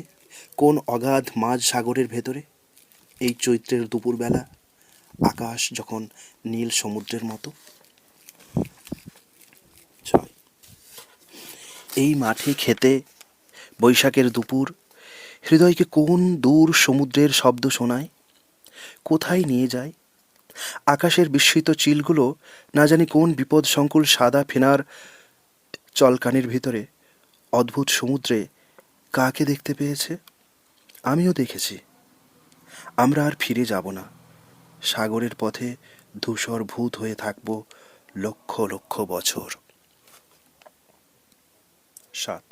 কোন অগাধ মাঝ সাগরের ভেতরে। এই চৈত্রের দুপুরবেলা আকাশ যখন নীল সমুদ্রের মতো। 6। এই মাঠে খেতে বৈশাখের দুপুর হৃদয়কে কোন দূর সমুদ্রের শব্দ শোনায়, কোথায় নিয়ে যায়। আকাশের বিস্মিত চিলগুলো না জানি কোন বিপদ সংকুল সাদা ফেনার চলকানির ভিতরে অদ্ভুত সমুদ্রে কাকে দেখতে পেয়েছে। আমিও দেখেছি। আমরা আর ফিরে যাব না, সাগরের পথে ধূসর ভূত হয়ে থাকব লক্ষ লক্ষ বছর। 7।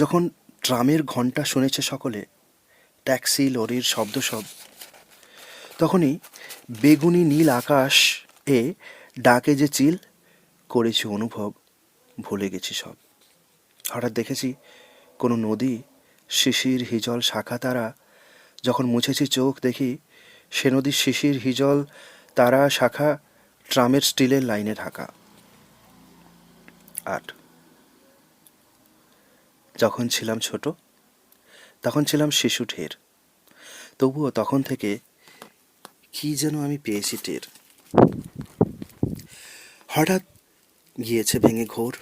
যখন ট্রামের ঘণ্টা শুনেছে সকলে, ট্যাক্সি লরির শব্দ সব, তখনই বেগুনি নীল আকাশ এ ডাকে যে চিল করেছি অনুভব, ভুলে গেছি সব। হঠাৎ দেখেছি কোনো নদী শিশির হিজল শাখা তারা, যখন মুছেছি চোখ দেখি সে নদীর শিশির হিজল তারা শাখা ট্রামের স্টিলের লাইনে ঢাকা। 8, যখন ছিলাম ছোট তখন ছিলাম শিশু ঢের, তবুও তখন থেকে কি যেন আমি পেয়েছি টের। হঠাৎ গিয়েছে ভেঙে ঘোর,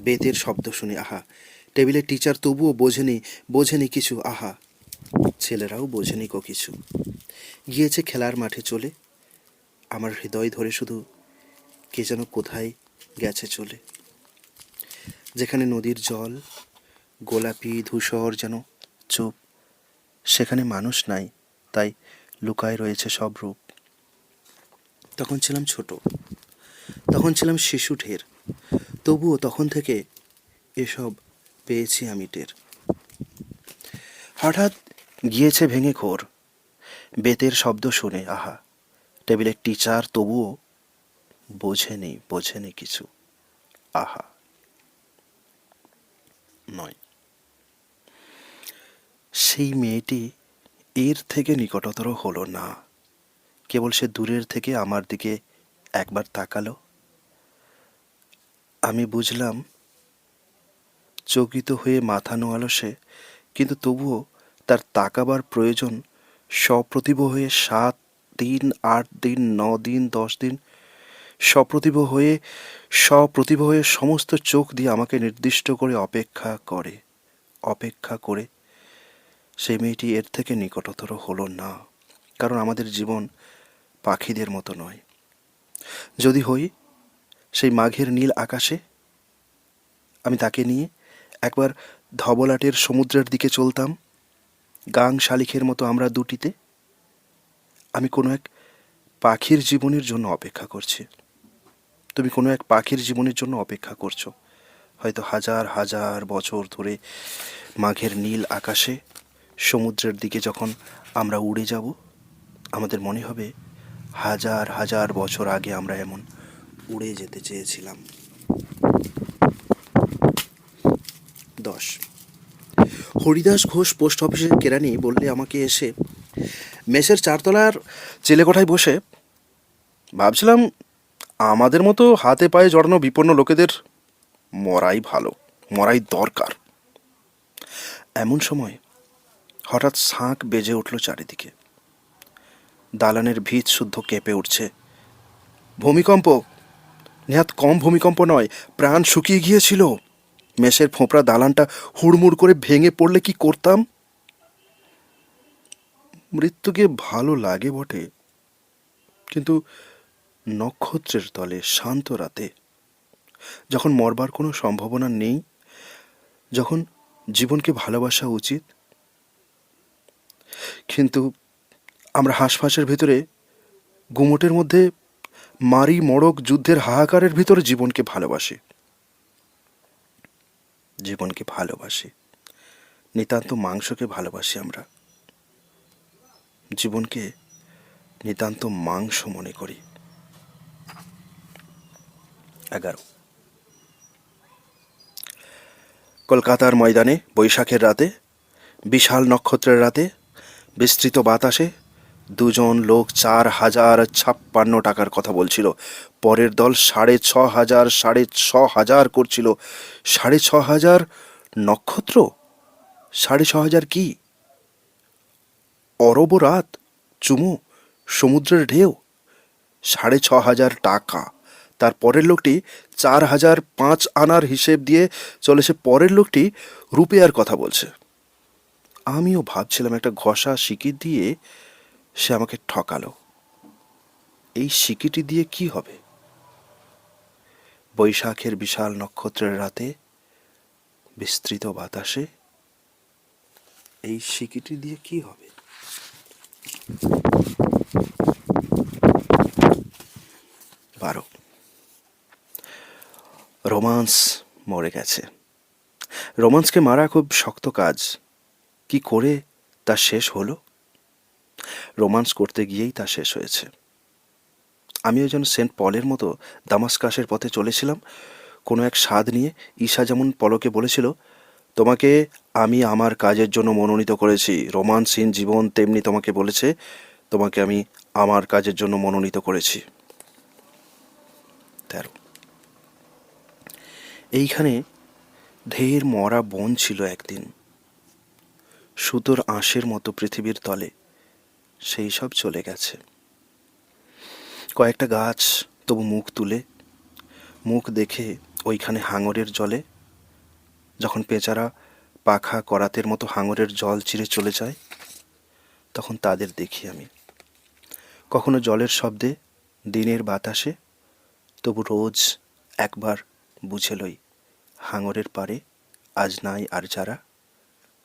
বেতের শব্দ শুনে আহা। টেবিলের টিচার তবুও বোঝেনি কিছু আহা। ছেলেরাও বোঝেনি কো কিছু। গিয়েছে খেলার মাঠে চলে, আমার হৃদয় ধরে শুধু কে যেন কোথায় গেছে চলে। যেখানে নদীর জল গোলাপি ধূসর যেন চুপ, সেখানে মানুষ নাই, তাই লুকায় রয়েছে সব রূপ। তখন ছিলাম ছোট, তখন ছিলাম শিশু ঢের, তবুও তখন থেকে এসব পেয়েছি আমি টের। হঠাৎ গিয়েছে ভেঙে ঘোর, বেতের শব্দ শুনে আহা। টেবিলের টিচার তবুও বোঝেনি কিছু আহা। 9, সেই মেয়েটি এর থেকে নিকটতর হলো না, কেবল সে দূরের থেকে আমার দিকে একবার তাকালো। আমি বুঝলাম চকিত হয়ে মাথা নোয়ালো সে, কিন্তু তবুও তার তাকাবার প্রয়োজন সপ্রতিভ হয়ে 7 দিন 8 দিন 9 দিন 10 দিন সপ্রতিভ হয়ে সমস্ত চোখ দিয়ে আমাকে নির্দিষ্ট করে অপেক্ষা করে সেই মেয়েটি এর থেকে নিকটতর হলো না, কারণ আমাদের জীবন পাখিদের মতো নয়। যদি হই সেই মাঘের নীল আকাশে, আমি তাকে নিয়ে একবার ধবলাটের সমুদ্রের দিকে চলতাম। গাং শালিখের মতো আমরা দুটিতে। আমি কোনো এক পাখির জীবনের জন্য অপেক্ষা করছি, তুমি কোনো এক পাখির জীবনের জন্য অপেক্ষা করছো, হয়তো হাজার হাজার বছর ধরে। মাঘের নীল আকাশে সমুদ্রের দিকে যখন আমরা উড়ে যাব, আমাদের মনে হবে হাজার হাজার বছর আগে আমরা এমন উড়ে যেতে চেয়েছিলাম। 10, হরিদাস ঘোষ পোস্ট অফিসের কেরানি বললে আমাকে এসে, মেসের 4 তলার চেলেকোঠায় বসে ভাবছিলাম আমাদের মতো হাতে পায়ে জড়ানো বিপন্ন লোকেদের মরাই দরকার। এমন সময় হঠাৎ শাঁখ বেজে উঠল চারিদিকে। দালানের ভিত শুদ্ধ কেঁপে উঠছে। ভূমিকম্প! নেহাত কম ভূমিকম্প নয়, প্রাণ শুকিয়ে গিয়েছিল। মেসের ফোঁপড়া দালানটা হুড়মুড় করে ভেঙে পড়লে কি করতাম? মৃত্যুকে ভালো লাগে বটে, কিন্তু নক্ষত্রের তলে শান্ত রাতে, যখন মরবার কোনো সম্ভাবনা নেই, যখন জীবনকে ভালোবাসা উচিত। কিন্তু আমরা হাঁসফাঁসের ভেতরে, গুমোটের মধ্যে, মারি মড়ক যুদ্ধের হাহাকারের ভিতরে জীবনকে ভালোবাসি। নিতান্ত মাংসকে ভালোবাসি আমরা, জীবনকে নিতান্ত মাংস মনে করি। 11, কলকাতার ময়দানে বৈশাখের রাতে, বিশাল নক্ষত্রের রাতে, বিস্তৃত বাতাসে দুজন লোক 4,056 টাকার কথা বলছিল। পরের দল 6,500 করছিল। 6,500 নক্ষত্র? 6,500 কি? অরব রাত, চুমু, সমুদ্রের ঢেউ। 6,500 টাকা। তার পরের লোকটি 4,005 আনার হিসেব দিয়ে চলেছে। পরের লোকটি রুপিয়ার কথা বলছে। আমিও ভাবছিলাম একটা ঘষা সিকি দিয়ে সে আমাকে ঠকালো। এই সিকিটি দিয়ে কি হবে? বৈশাখের বিশাল নক্ষত্রের রাতে, বিস্তৃত বাতাসে, এই সিকিটি দিয়ে কি হবে? 12, রোমান্স মরে গেছে। রোমান্সকে মারা খুব শক্ত কাজ। কি করে তা শেষ হলো? রোমান্স করতে গিয়েই তা শেষ হয়েছে। আমিও যেন সেন্ট পলের মতো দামাস্কাসের পথে চলেছিলাম কোনো এক স্বাদ নিয়ে। ঈশা যেমন পলকে বলেছিল, তোমাকে আমি আমার কাজের জন্য মনোনীত করেছি। রোমান্সহীন জীবন তেমনি তোমাকে বলেছে, তোমাকে আমি আমার কাজের জন্য মনোনীত করেছি। 13। এইখানে ঢের মরা বন ছিল একদিন, সুতোর আঁশের মতো পৃথিবীর তলে সেই সব চলে গেছে। কয়েকটা গাছ তবু মুখ তুলে, মুখ দেখে ওইখানে হাঙরের জলে, যখন পেঁচারা পাখা করাতের মতো হাঙরের জল চিরে চলে যায়, তখন তাদের দেখি আমি। কখনো জলের শব্দে, দিনের বাতাসে, তবু রোজ একবার বুঝে লই, হাঙরের পারে আজ নাই আর যারা,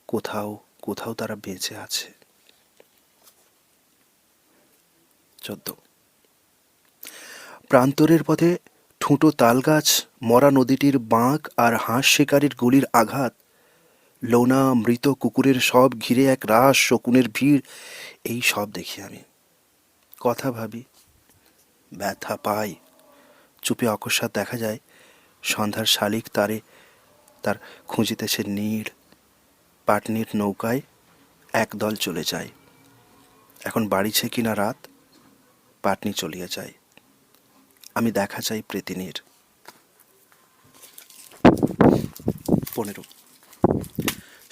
কোথাও কোথাও তারা বেঁচে আছে। 14। প্রান্তরের পথে ঠুঁটো তালগাছ, মরা নদীটির বাঁক আর হাঁস শিকারির গুলির আঘাত, লোনা মৃত কুকুরের সব ঘিরে এক রাস শকুনের ভিড়, এই সব দেখি আমি। কথা ভাবি, ব্যথা পাই। চুপে অকস্মাৎ দেখা যায় সন্ধ্যার শালিক তারে তার খুঁজিতেছে নীড়, পাটনির নৌকায় একদল চলে যায়। এখন বাড়িছে কিনা রাত, পাটনি চলিয়া যায়। আমি দেখা চাই প্রেতিনীর। 15।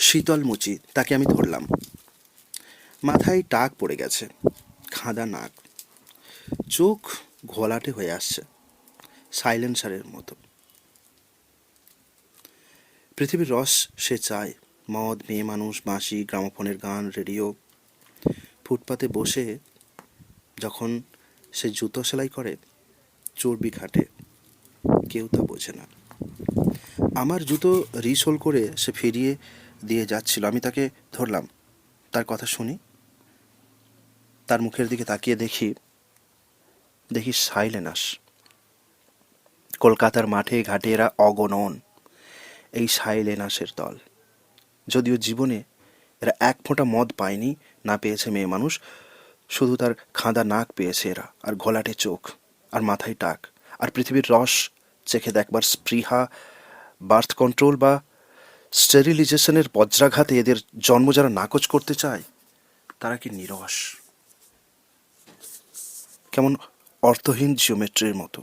শীতল মুচি, তাকে আমি ধরলাম। মাথায় টাক পড়ে গেছে, খাঁদা নাক, চোখ ঘোলাটে হয়ে আসছে, সাইলেন্সারের মতো। পৃথিবীর রস সে চায়, মদ, মেয়ে মানুষ, বাঁশি, গ্রামোফোনের গান, রেডিও। ফুটপাতে বসে যখন সে জুতো সেলাই করে, চর্বি খাটে, কেউ তা বোঝে না। আমার জুতো রিসোল করে সে ফিরিয়ে দিয়ে যাচ্ছিল, আমি তাকে ধরলাম। তার কথা শুনি, তার মুখের দিকে তাকিয়ে দেখি সাইলেনাস। কলকাতার মাঠে ঘাটে এরা অগণন, এই সাইলেনাসের দল। যদিও জীবনে এরা এক ফোঁটা মদ পায়নি, না পেয়েছে মেয়ে মানুষ, শুধু তার খাঁদা নাক পেয়েছে এরা, আর ঘোলাটে চোখ, আর মাথায় টাক, আর পৃথিবীর রস চেখে দেখবার স্পৃহা। বার্থ কন্ট্রোল বা স্টেরিলাইজেশনের বজ্রাঘাতে এদের জন্ম যারা নাকচ করতে চায়, তারা কি নিরস, কেমন অর্থহীন জিওমেট্রির মতো।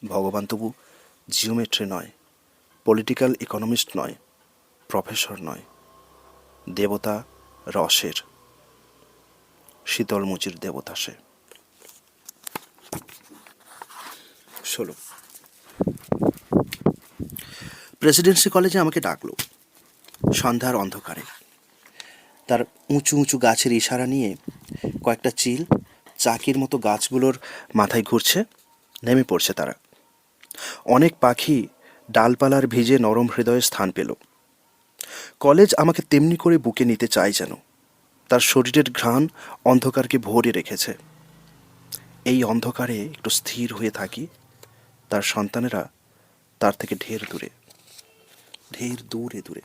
ভগবান তবু জিওমেট্রি নয়, পলিটিক্যাল ইকোনমিস্ট নয়, প্রফেসর নয়, দেবতা রসের, শীতলমুচির দেবতা সে। 16। প্রেসিডেন্সি কলেজে আমাকে ডাকলো সন্ধ্যার অন্ধকারে। তার উঁচু উঁচু গাছের ইশারা নিয়ে কয়েকটা চিল চাকির মতো গাছগুলোর মাথায় ঘুরছে, নেমে পড়ছে তারা। অনেক পাখি ডালপালার ভিজে নরম হৃদয়ে স্থান পেল। কলেজ আমাকে তেমনি করে বুকে নিতে চায় যেন, তার শরীরের ঘ্রাণ অন্ধকারকে ভরে রেখেছে। এই অন্ধকারে একটু স্থির হয়ে থাকি, তার সন্তানেরা তার থেকে ঢের দূরে, ঢের দূরে দূরে।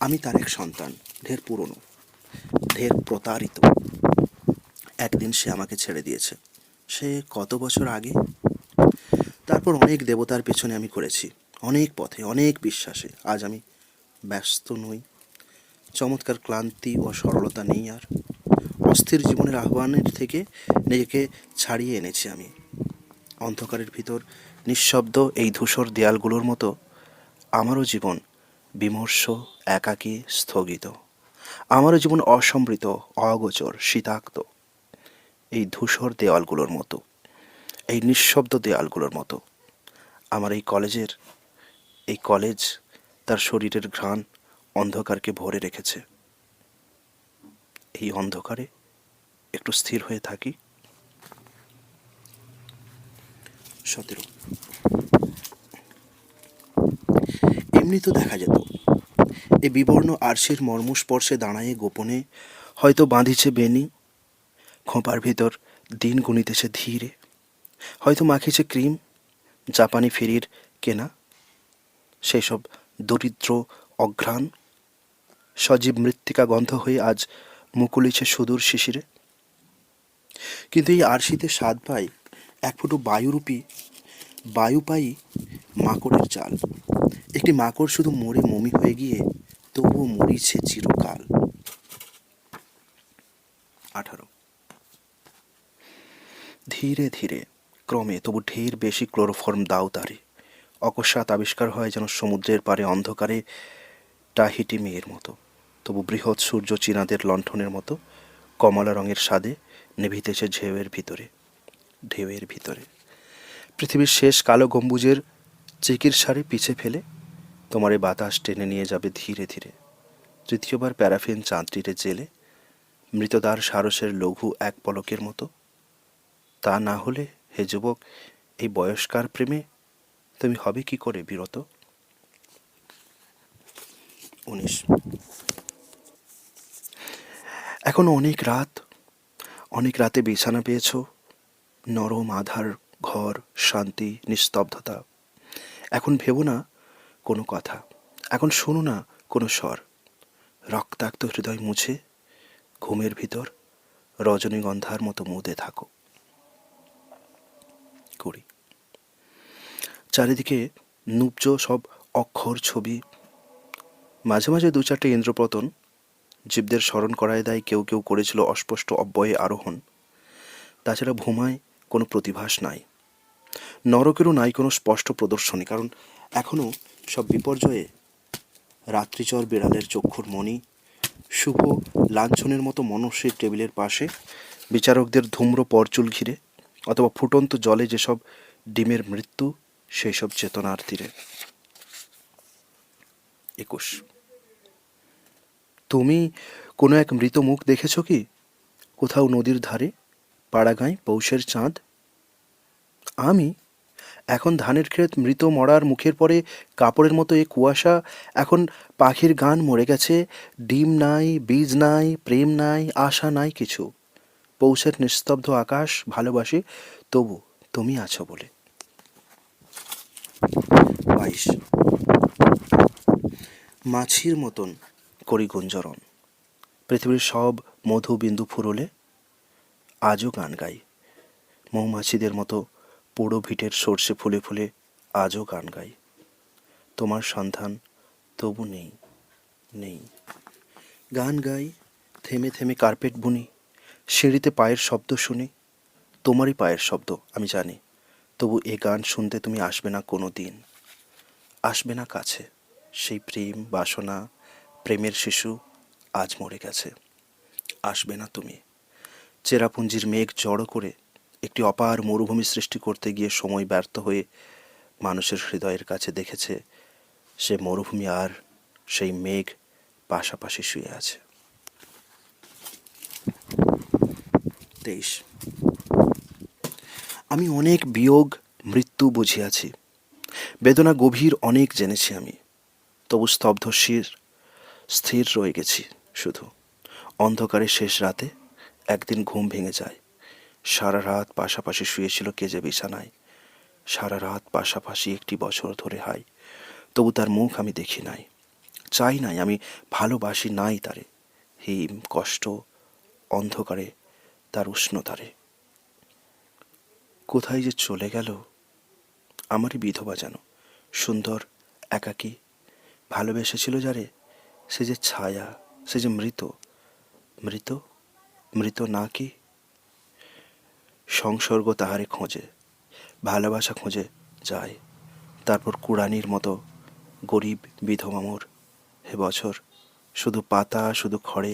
আমি তার এক সন্তান, ঢের পুরনো, ঢের প্রতারিত। একদিন সে আমাকে ছেড়ে দিয়েছে, সে কত বছর আগে। তারপর অনেক দেবতার পেছনে আমি করেছি, অনেক পথে, অনেক বিশ্বাসে। আজ আমি ব্যস্ত নই, চমৎকার ক্লান্তি ও সরলতা নেই আর। অস্থির জীবনের আহ্বানের থেকে নিজেকে ছাড়িয়ে এনেছি আমি। অন্ধকারের ভিতর নিঃশব্দ এই ধূসর দেয়ালগুলোর মতো আমারও জীবন বিমর্ষ, একাকী, স্থগিত। আমারও জীবন অসমৃত, অগোচর, শীতাক্ত। এই ধূসর দেওয়ালগুলোর মতো, এই নিঃশব্দ দেয়ালগুলোর মতো আমার এই কলেজ তার শরীরের ঘ্রাণ অন্ধকারকে ভরে রেখেছে। এই অন্ধকারে একটু স্থির হয়ে থাকি। 17। এমনি তো দেখা যেত, এ বিবর্ণ আরশির মর্মস্পর্শে দাঁড়ায়ে গোপনে হয়তো বাঁধিছে বেনি, খোঁপার ভিতর দিন গুনিতেছে ধীরে, হয়তো মাখিছে ক্রিম, জাপানি ফেরির কেনা, সেসব দরিদ্র অঘ্রাণ সজীব মৃত্তিকা গন্ধ হয়ে আজ মুকুলিছে সুদূর শিশিরে। কিন্তু এই আরশিতে স্বাদ পাই এক ফুটো বায়ুপায়ী মাকড়ের চাল। একটি মাকড় শুধু মরে মমি হয়ে গিয়ে তবুও মরিছে চিরকাল। 18। ধীরে ধীরে ক্রমে তবু ঢের বেশি ক্লোরোফর্ম দাও তারে। অকস্মাৎ আবিষ্কার হয় যেন সমুদ্রের পারে অন্ধকারে টাহিটি মেয়ের মতো, তবু বৃহৎ সূর্য চীনাদের লণ্ঠনের মতো কমলা রঙের স্বাদে নেভিতেছে ঢেউয়ের ভিতরে। পৃথিবীর শেষ কালো গম্বুজের চিকিৎসারে পিছে ফেলে তোমার বাতাস টেনে নিয়ে যাবে ধীরে ধীরে তৃতীয়বার প্যারাফিন চাঁদটিরে জেলে, মৃতদার সারসের লঘু এক পলকের মতো। তা না হলে হে যুবক, এই বয়স্কার প্রেমে তুমি হবে কি করে বিরত? 19। এখনো অনেক রাতে বিছানা পেয়েছ, নরম আধার ঘর, শান্তি, নিস্তব্ধতা। এখন ভেবো না কোনো কথা, এখন শোনো না কোনো স্বর। রক্তাক্ত হৃদয় মুছে ঘুমের ভিতর রজনীগন্ধার মতো মুদে থাকো। 20। চারিদিকে নুব্জ সব অক্ষর ছবি, মাঝে মাঝে দু চারটে ইন্দ্রপতন জীবদের স্মরণ করায় দেয় কেউ কেউ করেছিল অস্পষ্ট অব্যয়ে আরোহণ। তাছাড়া ভূমায় কোনো প্রতিভাস নাই, নরকেরও নাই কোনো স্পষ্ট প্রদর্শনী, কারণ এখনও সব বিপর্যয়ে রাত্রিচর বিড়ালের চক্ষুর মণি, শুভ লাঞ্ছনের মতো মনস্বীর টেবিলের পাশে বিচারকদের ধূম্র পরচুল ঘিরে, অথবা ফুটন্ত জলে যেসব ডিমের মৃত্যু সেই সব চেতনার তীরে। 21। তুমি কোনো এক মৃত মুখ দেখেছ কি কোথাও নদীর ধারে, পাড়াগাঁয় পৌষের চাঁদ? আমি এখন ধানের ক্ষেত মৃত মরার মুখের পরে কাপড়ের মতো এ কুয়াশা, এখন পাখির গান মরে গেছে, ডিম নাই, বীজ নাই, প্রেম নাই, আশা নাই কিছু। পৌষের নিস্তব্ধ আকাশ ভালোবাসি, তবু তুমি আছো বলে। 22। মাছির মতন করি গুঞ্জরণ, পৃথিবীর সব মধু বিন্দু ফুরোলে আজও গান গাই। মৌমাছিদের মতো পোড়ো ভিটের সর্ষে ফুলে ফুলে আজও গান গাই। তোমার সন্ধান তবু নেই। গান গাই, থেমে থেমে কার্পেট বুনি, সিঁড়িতে পায়ের শব্দ শুনি, তোমারই পায়ের শব্দ আমি জানি। তবু এ গান শুনতে তুমি আসবে না কোনো দিন, আসবে না কাছে। সেই প্রেম বাসনা, প্রেমের শিশু আজ মরে গেছে, আসবে না তুমি। চেরাপুঞ্জির মেঘ জড়ো করে একটি অপার মরুভূমি সৃষ্টি করতে গিয়ে সময় ব্যর্থ হয়ে মানুষের হৃদয়ের কাছে দেখেছে সে মরুভূমি আর সেই মেঘ পাশাপাশি শুয়ে আছে। 23। আমি অনেক বিয়োগ মৃত্যু বুঝিয়াছি, বেদনা গভীর অনেক জেনেছি আমি, তবু স্তব্ধ স্থির রয়ে গেছি শুধু। অন্ধকারে শেষ রাতে একদিন ঘুম ভেঙে যায়, সারা রাত পাশাপাশি শুয়েছিল কে যে বিছানায়, সারা রাত পাশাপাশি একটি বছর ধরে হাই, তবু তার মুখ আমি দেখি নাই, চাই নাই, আমি ভালোবাসি নাই তারে। হিম কষ্ট অন্ধকারে তার উষ্ণতারে। কোথায় যে চলে গেল আমারই বিধবা যেন, সুন্দর একাকী, ভালোবেসেছিল যারে, সে যে ছায়া, সে যে মৃত মৃত না কি? সংসর্গ তাহারে খোঁজে, ভালোবাসা খোঁজে যায়, তারপর কুড়ানির মতো গরিব বিধবা মোর। হে বছর, শুধু পাতা শুধু খড়ে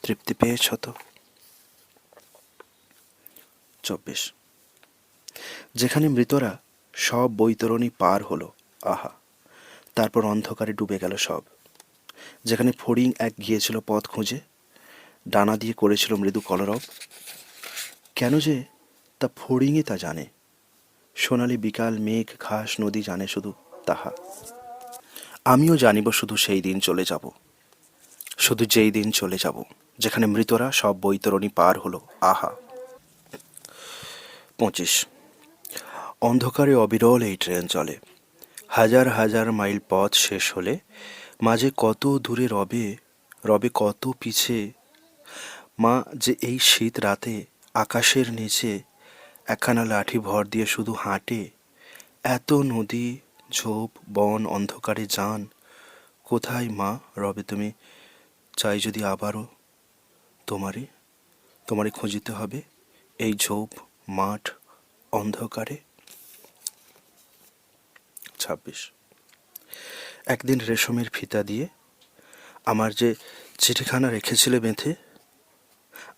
তৃপ্তি পেয়েছ তো? 24। যেখানে মৃতরা সব বৈতরণী পার হলো, আহা, তারপর অন্ধকারে ডুবে গেল সব। যেখানে ফড়িং এক গিয়েছিল পথ খুঁজে, ডানা দিয়ে করেছিল মৃদু কলরব, কেন যে তা ফড়িংই তা জানে। সোনালি বিকাল মেঘ ঘাস নদী জানে শুধু তাহা। আমিও জানিব শুধু সেই দিন চলে যাব, শুধু যেই দিন চলে যাব যেখানে মৃতরা সব বৈতরণী পার হলো, আহা। 25। অন্ধকারে অবিরল এই ট্রেন চলে, হাজার হাজার মাইল পথ শেষ হলে মাঝে কত দূরে রবে কত পিছে। মা যে এই শীত রাতে আকাশের নিচে একখানা লাঠি ভর দিয়ে শুধু হাঁটে, এত নদী ঝোপ বন অন্ধকারে যান, কোথায় মা রবে তুমি? চাই যদি আবারও তোমারে খুঁজিতে হবে এই ঝোপ মাঠ অন্ধকারে। 26। একদিন রেশমের ফিতা দিয়ে আমার যে চিঠিখানা রেখেছিলে বেঁধে,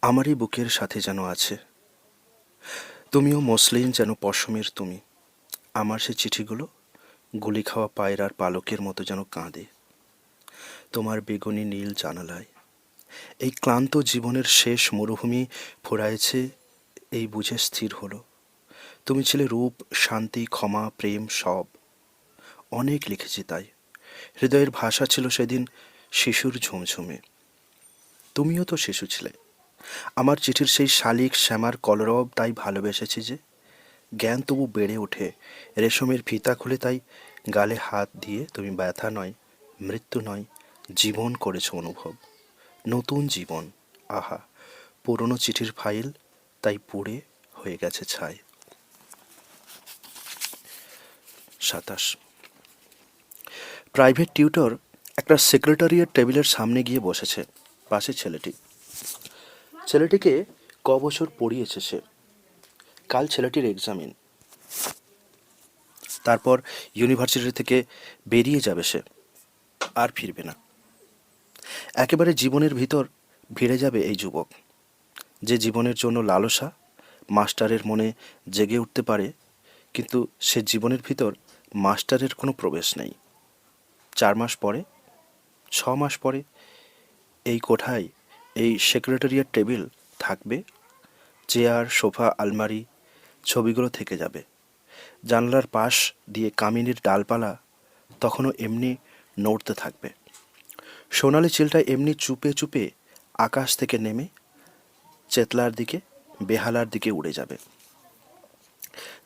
আমারই বুকের সাথে যেন আছে। তুমিও মসলিন যেন পশমের তুমি। আমার সে চিঠিগুলো গুলি খাওয়া পায়রার পালকের মতো যেন কাঁদে তোমার বেগুনি নীল জানালায়। এই ক্লান্ত জীবনের শেষ মরুভূমি ফুরায়েছে, এই বুঝে স্থির হলো তুমি ছিলে রূপ, শান্তি, ক্ষমা, প্রেম, সব। অনেক লিখেছি তাই। হৃদয়ের ভাষা ছিল সেদিন শিশুর ঝুমঝুমে। তুমিও তো শিশু ছিলে। আমার চিঠির সেই শালিক শ্যামার কলরব তাই ভালোবেসেছি যে। জ্ঞান তবু বেড়ে ওঠে রেশমের ফিতা খুলে, তাই গালে হাত দিয়ে তুমি ব্যথা নয়, মৃত্যু নয়, জীবন করেছ অনুভব। নতুন জীবন। আহা, পুরনো চিঠির ফাইল তাই পুড়ে হয়ে গেছে ছাই। 27। প্রাইভেট টিউটর একটা সেক্রেটারিয়েট টেবিলের সামনে গিয়ে বসেছে। পাশে ছেলেটি। ছেলেটিকে ক বছর পড়িয়েছে সে। কাল ছেলেটির এক্সামিন, তারপর ইউনিভার্সিটি থেকে বেরিয়ে যাবে সে, আর ফিরবে না। একেবারে জীবনের ভিতর ভিড়ে যাবে এই যুবক, যে জীবনের জন্য লালসা মাস্টারের মনে জেগে উঠতে পারে, কিন্তু সে জীবনের ভিতর মাস্টারের কোনো প্রবেশ নেই। 4 মাস পরে, 6 মাস পরে এই কোঠায় এই সেক্রেটারিয়েট টেবিল থাকবে, চেয়ার, সোফা, আলমারি, ছবিগুলো থেকে যাবে। জানলার পাশ দিয়ে কামিনীর ডালপালা তখনও এমনি নড়তে থাকবে। সোনালি চিলটা এমনি চুপে চুপে আকাশ থেকে নেমে চেতলার দিকে, বেহালার দিকে উড়ে যাবে।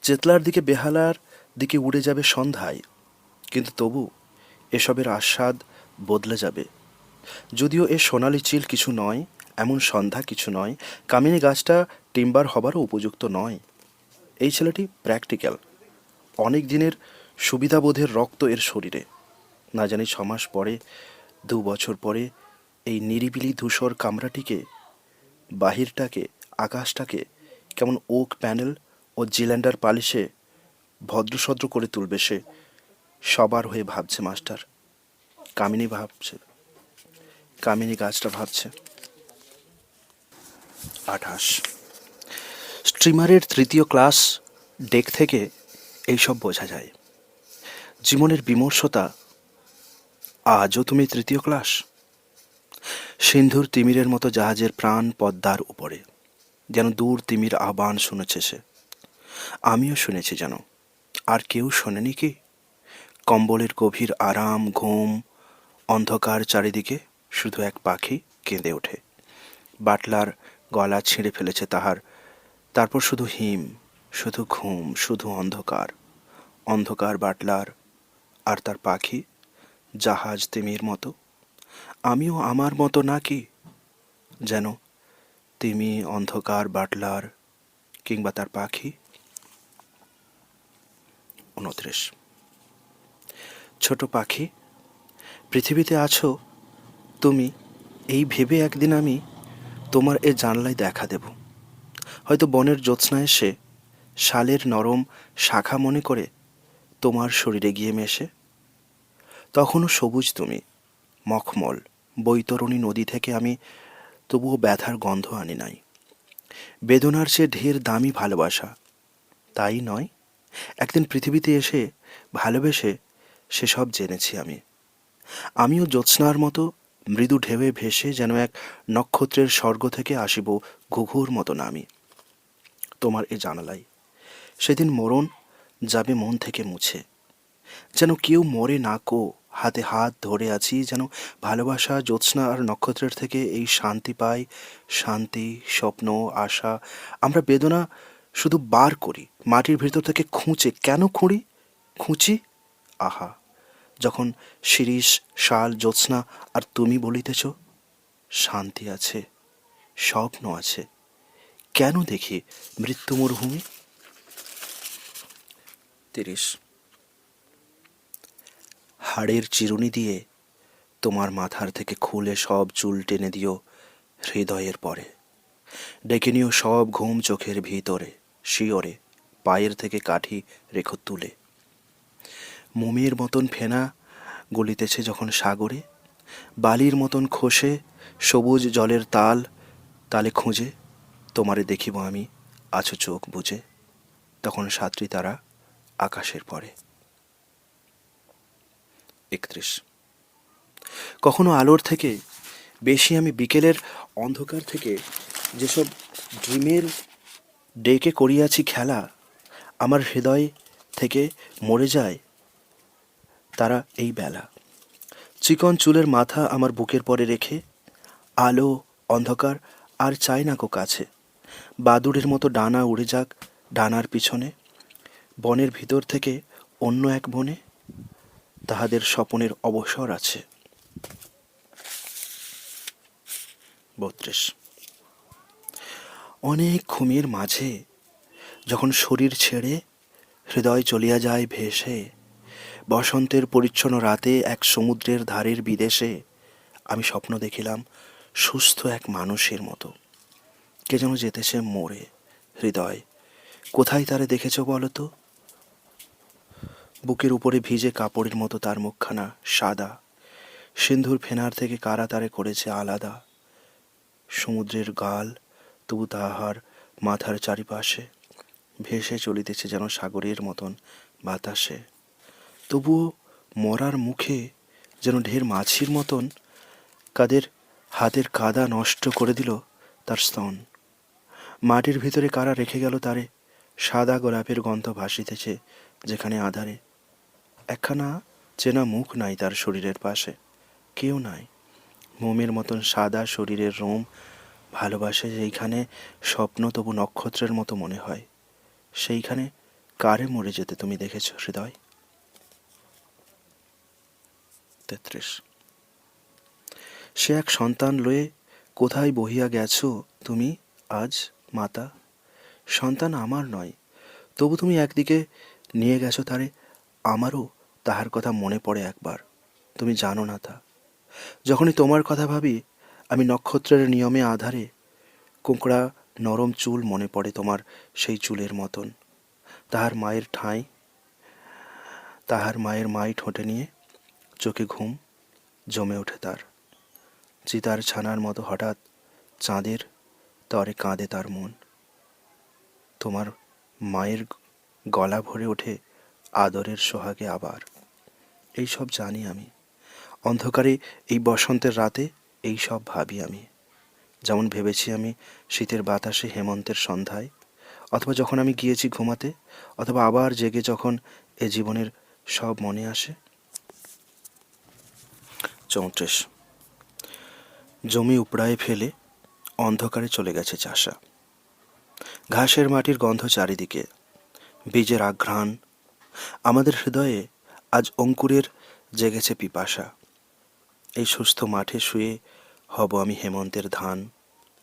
চেতলার দিকে, বেহালার দিকে উড়ে যাবে সন্ধ্যায়, কিন্তু তবু এসবের আস্বাদ বদলে যাবে। যদিও এ সোনালি চিল কিছু নয়, এমন সন্ধ্যা কিছু নয়, কামিনী গাছটা টিম্বার হবারও উপযুক্ত নয়। এই ছেলেটি প্র্যাকটিক্যাল। অনেক দিনের সুবিধাবোধের রক্ত এর শরীরে। না জানি 6 মাস পরে, 2 বছর পরে এই নিরিবিলি ধূসর কামরাটিকে, বাহিরটাকে, আকাশটাকে কেমন ওক প্যানেল ও জিল্যান্ডার পালিশে ভদ্রসদ্র করে তুলবে সে। সবার হয়ে ভাবছে মাস্টার। কামিনী ভাবছে, কামিনী গাছটা ভাবছে। 28। স্ট্রিমারের 3য় ক্লাস ডেক থেকে এইসব বোঝা যায়। জীবনের বিমর্ষতা। আজও তুমি 3য় ক্লাস। সিন্ধুর তিমিরের মতো জাহাজের প্রাণ পদ্মার উপরে, যেন দূর তিমির আহ্বান শুনেছে সে। আমিও শুনেছি যেন। আর কেউ শোনেনি কি? কম্বলের গভীর আরাম, ঘুম, অন্ধকার চারিদিকে, শুধু এক পাখি কেঁদে ওঠে। বাটলার গলা ছিঁড়ে ফেলেছে তাহার। তারপর শুধু হিম, শুধু ঘুম, শুধু অন্ধকার। অন্ধকার বাটলার, আর তার পাখি জাহাজ তিমির মতো। আমিও আমার মতো নাকি? যেন তিমি, অন্ধকার, বাটলার কিংবা তার পাখি। 29। ছোট পাখি, পৃথিবীতে আছো তুমি, এই ভেবে একদিন আমি তোমার এ জানলায় দেখা দেব। হয়তো বনের জ্যোৎস্না এসে শালের নরম শাখা মনে করে তোমার শরীরে গিয়ে মেশে। তখনও সবুজ তুমি, মখমল, বৈতরণী নদী থেকে আমি তবুও ব্যথার গন্ধ আনি নাই। বেদনার চেয়ে ঢের দামি ভালোবাসা, তাই নয়? একদিন পৃথিবীতে এসে ভালোবেসে সেসব জেনেছি আমি। আমিও জ্যোৎস্নার মতো মৃদু ঢেউয়ে ভেসে যেন এক নক্ষত্রের স্বর্গ থেকে আসিব ঘুঘুর মতো নামি তোমার এ জানালাই। সেদিন মরণ যাবে মন থেকে মুছে, যেন কেউ মরে না কো। হাতে হাত ধরে আছি, যেন ভালোবাসা, জ্যোৎস্না আর নক্ষত্রের থেকে এই শান্তি পাই। শান্তি, স্বপ্ন, আশা। আমরা বেদনা শুধু বার করি মাটির ভিতর থেকে খুঁচে। কেন খুঁড়ি, খুঁচি? আহা, যখন শিরীষ, শাল, জ্যোৎস্না আর তুমি বলিতেছ শান্তি আছে, স্বপ্ন আছে, কেন দেখি মৃত্যু মরুভূমি? 30। হাড়ের চিরুনি দিয়ে তোমার মাথার থেকে খুলে সব চুল টেনে দিও হৃদয়ের পরে। ডেকে নিও সব ঘুম চোখের ভিতরে, শিওরে পায়ের থেকে কাঠি রেখো তুলে। মোমের মতন ফেনা গলিতেছে যখন সাগরে, বালির মতন খসে সবুজ জলের তাল তালে খুঁজে, তোমারে দেখিব আমি আছো চোখ বুজে, তখন সাতটি তারা আকাশের পরে। 31। কখনো আলোর থেকে বেশি আমি বিকেলের অন্ধকার থেকে যেসব ড্রিমের ডেকে করিয়াছি খেলা, আমার হৃদয় থেকে মরে যায় তারা এই বেলা। চিকন চুলের মাথা আমার বুকের পরে রেখে, আলো অন্ধকার আর চাই না কো কাছে, বাদুড়ের মতো ডানা উড়ে যাক ডানার পিছনে, বনের ভিতর থেকে অন্য এক বনে তাহাদের স্বপনের অবসর আছে। 32। অনেক ঘুমের মাঝে যখন শরীর ছেড়ে হৃদয় চলিয়া যায় ভেসে, বসন্তের পরিচ্ছন্ন রাতে এক সমুদ্রের ধারের বিদেশে আমি স্বপ্ন দেখিলাম সুস্থ এক মানুষের মতো, কে যেন যেতেছে মোড়ে। হৃদয়, কোথায় তারে দেখেছ বলো তো? বুকের উপরে ভিজে কাপড়ের মতো তার মুখখানা সাদা, সিন্ধুর ফেনার থেকে কারা তারে করেছে আলাদা। সমুদ্রের গাল তবু তাহার মাথার চারিপাশে ভেসে চলিতেছে যেন সাগরের মতন বাতাসে। তবুও মরার মুখে যেন ঢের মাছির মতন কাদের হাতের কাদা নষ্ট করে দিল তার স্তন। মাটির ভিতরে কারা রেখে গেল তারে, সাদা গোলাপের গন্ধ ভাসিতেছে যেখানে আধারে। একখানা চেনা মুখ নাই তার শরীরের পাশে, কেউ নাই। মোমের মতন সাদা শরীরের রোম ভালোবাসে যেইখানে স্বপ্ন তবু নক্ষত্রের মতো মনে হয়, সেইখানে কারে মরে যেতে তুমি দেখেছ হৃদয়? 33। সে এক সন্তান লয়ে কোথায় বহিয়া গেছ তুমি আজ মাতা? সন্তান আমার নয়, তবু তুমি একদিকে নিয়ে গেছো তারে, আমারও তাহার কথা মনে পড়ে একবার, তুমি জানো না তা। যখনই তোমার কথা ভাবি আমি নক্ষত্রের নিয়মে আধারে, কোঁকড়া নরম চুল মনে পড়ে তোমার সেই চুলের মতন, তাহার মায়ের ঠাঁই, তাহার মায়ের মাই ঠোঁটে নিয়ে চোখে ঘুম জমে ওঠে তার। চিতার ছানার মতো হঠাৎ চাঁদের তরে কাঁদে তার মন, তোমার মায়ের গলা ভরে ওঠে আদরের সোহাগে আবার। এই সব জানি আমি, অন্ধকারে এই বসন্তের রাতে এই সব ভাবি আমি, যেমন ভেবেছি আমি শীতের বাতাসে হেমন্তের সন্ধ্যায়, অথবা যখন আমি গিয়েছি ঘুমাতে, অথবা আবার জেগে যখন এ জীবনের সব মনে আসে। 34। জমি উপড়ায় ফেলে অন্ধকারে চলে গেছে চাষা, ঘাসের মাটির গন্ধ চারিদিকে, বীজের আঘ্রাণ, আমাদের হৃদয়ে আজ অঙ্কুরের জেগেছে পিপাসা। এই সুস্থ মাঠে শুয়ে হব আমি হেমন্তের ধান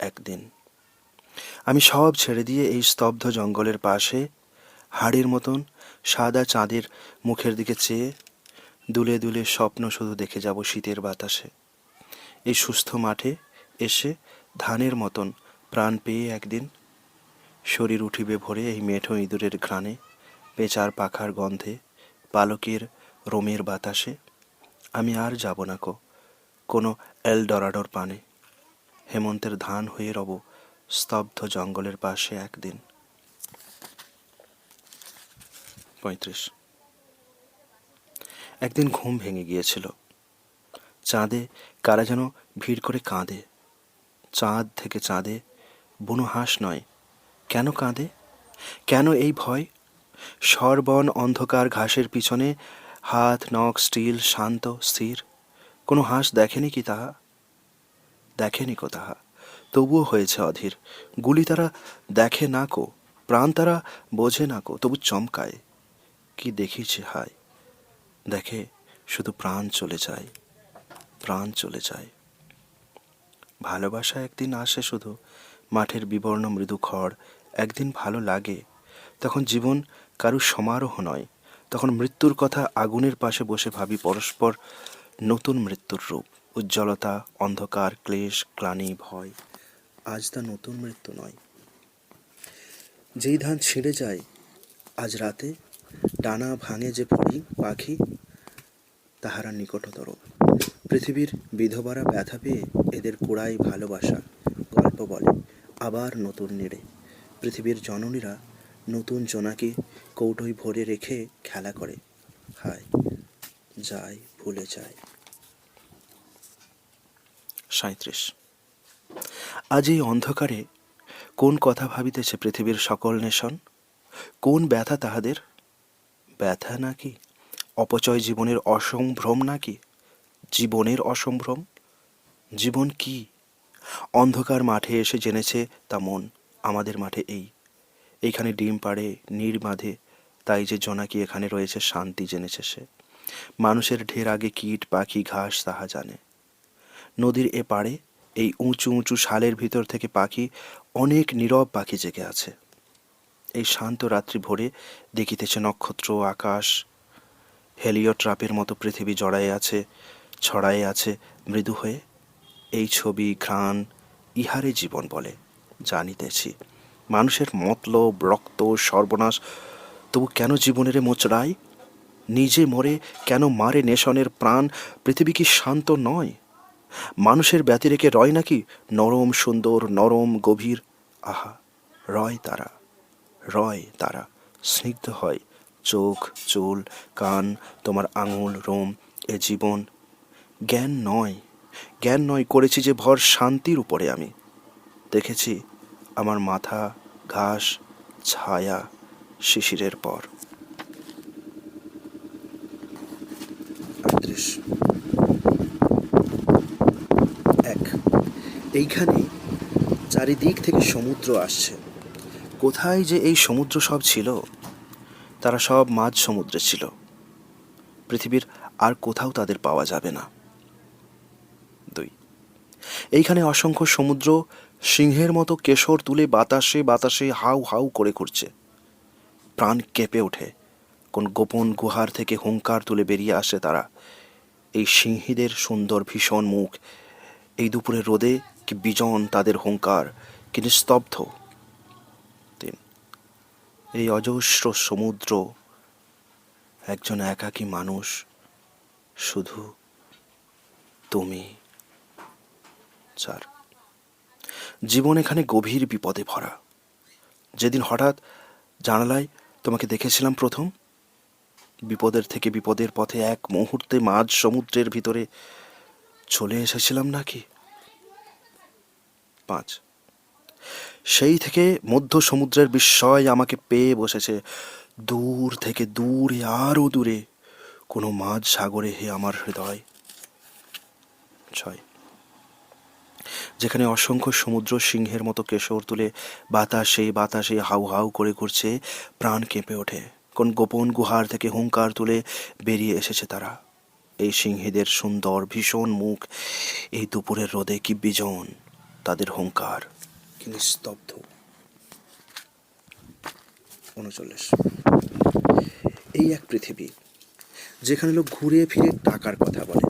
একদিন। আমি সব ছেড়ে দিয়ে এই স্তব্ধ জঙ্গলের পাশে হাড়ের মতন সাদা চাঁদের মুখের দিকে চেয়ে দুলে দুলে স্বপ্ন শুধু দেখে যাব শীতের বাতাসে। এই সুস্থ মাঠে এসে ধানের মতন প্রাণ পেয়ে একদিন শরীর উঠিবে ভরে এই মেঠো ইঁদুরের ঘ্রাণে, পেঁচার পাখার গন্ধে, পালকের রোমের বাতাসে। আমি আর যাব না কোনো এলডরাডোর পানে, হেমন্তের ধান হয়ে রব স্তব্ধ জঙ্গলের পাশে একদিন। 35। একদিন ঘুম ভেঙে গিয়েছিল, চাঁদে কারা যেন ভিড় করে কাঁদে। চাঁদ থেকে চাঁদে, বুনো হাঁস নয়, কেন কাঁদে? কেন এই ভয়? সরবন অন্ধকার ঘাসের পিছনে হাত নখ স্টিল শান্ত স্থির, কোনো হাঁস দেখেনি কি তাহা? দেখেনি কো তাহা, তবুও হয়েছে অধীর। গুলি তারা দেখে না কো, প্রাণ তারা বোঝে না কো, তবু চমকায়। কি দেখিছে হায়, দেখে শুধু প্রাণ চলে যায়, প্রাণ চলে যায়। ভালোবাসা একদিন আসে শুধু মাঠের বিবর্ণ মৃদু খড়, একদিন ভালো লাগে, তখন জীবন কারুর সমারোহ নয়, তখন মৃত্যুর কথা আগুনের পাশে বসে ভাবি পরস্পর নতুন মৃত্যুর রূপ, উজ্জ্বলতা, অন্ধকার, ক্লেশ, গ্লানি, ভয়। আজ তা নতুন মৃত্যু নয়। যেই ধান ছিঁড়ে যায় আজ রাতে ডানা ভাঙে যে ফড়িং পাখি, তাহারা নিকটতর। পৃথিবীর বিধবারা ব্যথা পেয়ে এদের কুড়াই ভালোবাসা গল্প বলে আবার নতুন নেড়ে। পৃথিবীর জননীরা নতুন জোনাকি কৌটোয় ভরে রেখে খেলা করে। হায়, যায় ভুলে যায়। ৩৭। আজ এই অন্ধকারে কোন কথা ভাবিতেছে পৃথিবীর সকল নেশন? কোন ব্যথা তাহাদের? ব্যথা নাকি অপচয় জীবনের অসম্ভ্রম? নাকি জীবনের অসম্ভ্রম? জীবন কি? অন্ধকার মাঠে এসে জেনেছে তা মন। আমাদের মাঠে এইখানে ডিম পাড়ে নীড় বাঁধে, তাই যে জোনাকি এখানে রয়েছে শান্তি জেনেছে সে। মানুষের ঢের আগে কীট পাখি ঘাস তাহা জানে। নদীর এ পাড়ে এই উঁচু উঁচু শালের ভিতর থেকে পাখি, অনেক নীরব পাখি জেগে আছে। এই শান্ত রাত্রি ভোরে দেখিতেছে নক্ষত্র আকাশ হেলিওট্রাপের মতো পৃথিবী জড়ায়ে আছে, ছড়ায়ে আছে মৃদু হয়ে। এই ছবি ঘ্রাণ ইহারে জীবন বলে জানিতেছি। মানুষের মতলব রক্ত সর্বনাশ, তবু কেন জীবনের মোচড়ায়? নিজে মরে কেন মারে নেশনের প্রাণ? পৃথিবী কি শান্ত নয়? মানুষের ব্যতি রেখে রয় নাকি নরম সুন্দর নরম গভীর? আহা, রয় তারা, রয় তারা, স্নিগ্ধ হয় চোখ চুল কান তোমার আঙুল রোম। এ জীবন জ্ঞান নয়, জ্ঞান নয়, করেছি যে ভর শান্তির উপরে আমি। দেখেছি আমার মাথা ঘাস ছায়া শিশিরের পর। ৩৮। এক, এইখানে চারিদিক থেকে সমুদ্র আসছে। কোথায় যে এই সমুদ্র সব ছিল? তারা সব মাঝ সমুদ্রে ছিল। পৃথিবীর আর কোথাও তাদের পাওয়া যাবে না। ২, এইখানে অসংখ্য সমুদ্র সিংহের মতো কেশর তুলে বাতাসে বাতাসে হাউ হাউ করে করছে। প্রাণ কেঁপে ওঠে। কোন গোপন গুহার থেকে হুঙ্কার তুলে বেরিয়ে আসে তারা। এই সিংহীদের সুন্দর ভীষণ মুখ, এই দুপুরের রোদে কি বিজন তাদের হুঙ্কার, কি নিস্তব্ধ। ৩, এই অজস্র সমুদ্র একজন একাকী মানুষ, শুধু তুমি। ৪, জীবন এখানে গভীর বিপদে ভরা। যেদিন হঠাৎ জানালায় তোমাকে দেখেছিলাম প্রথম, বিপদের থেকে বিপদের পথে এক মুহূর্তে মাঝ সমুদ্রের ভিতরে চলে এসেছিলাম নাকি? ৫, সেই থেকে মধ্য সমুদ্রের বিস্ময় আমাকে পেয়ে বসেছে। দূর থেকে দূরে আরও দূরে কোনো মাঝ সাগরে হে আমার হৃদয়। ৬, যেখানে অসংখ্য সমুদ্র সিংহের মতো কেশর তুলে বাতাসে বাতাসে হাউ হাউ করে ঘুরছে, প্রাণ কেঁপে ওঠে। কোন গোপন গুহার থেকে হুঙ্কার তুলে বেরিয়ে এসেছে তারা। এই সিংহীদের সুন্দর ভীষণ মুখ, এই দুপুরের রোদে কি বিজন তাদের হুঙ্কার, কি নিস্তব্ধ। ৩৯, এই এক পৃথিবী যেখানে লোক ঘুরে ফিরে টাকার কথা বলে,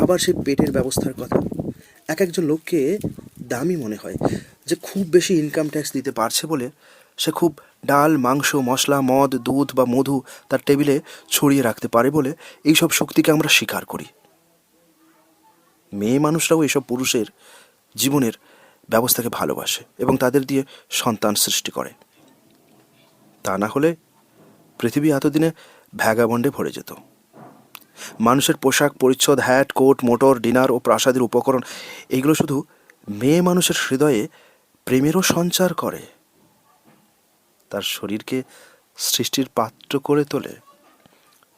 আবার সে পেটের ব্যবস্থার কথা। এক একজন লোককে দামি মনে হয় যে খুব বেশি ইনকাম ট্যাক্স দিতে পারছে বলে সে খুব ডাল মাংস মশলা মদ দুধ বা মধু তার টেবিলে ছড়িয়ে রাখতে পারে বলে এইসব শক্তিকে আমরা স্বীকার করি। মেয়ে মানুষরাও এসব পুরুষের জীবনের ব্যবস্থাকে ভালোবাসে এবং তাদের দিয়ে সন্তান সৃষ্টি করে। তা না হলে পৃথিবী এতদিনে ভ্যাগাবন্ডে ভরে যেত। মানুষের পোশাক পরিচ্ছদ হ্যাট কোট মোটর ডিনার ও প্রাসাদের উপকরণ, এইগুলো শুধু মেয়ে মানুষের হৃদয়ে প্রেমেরও সঞ্চার করে, তার শরীরকে সৃষ্টির পাত্র করে তোলে।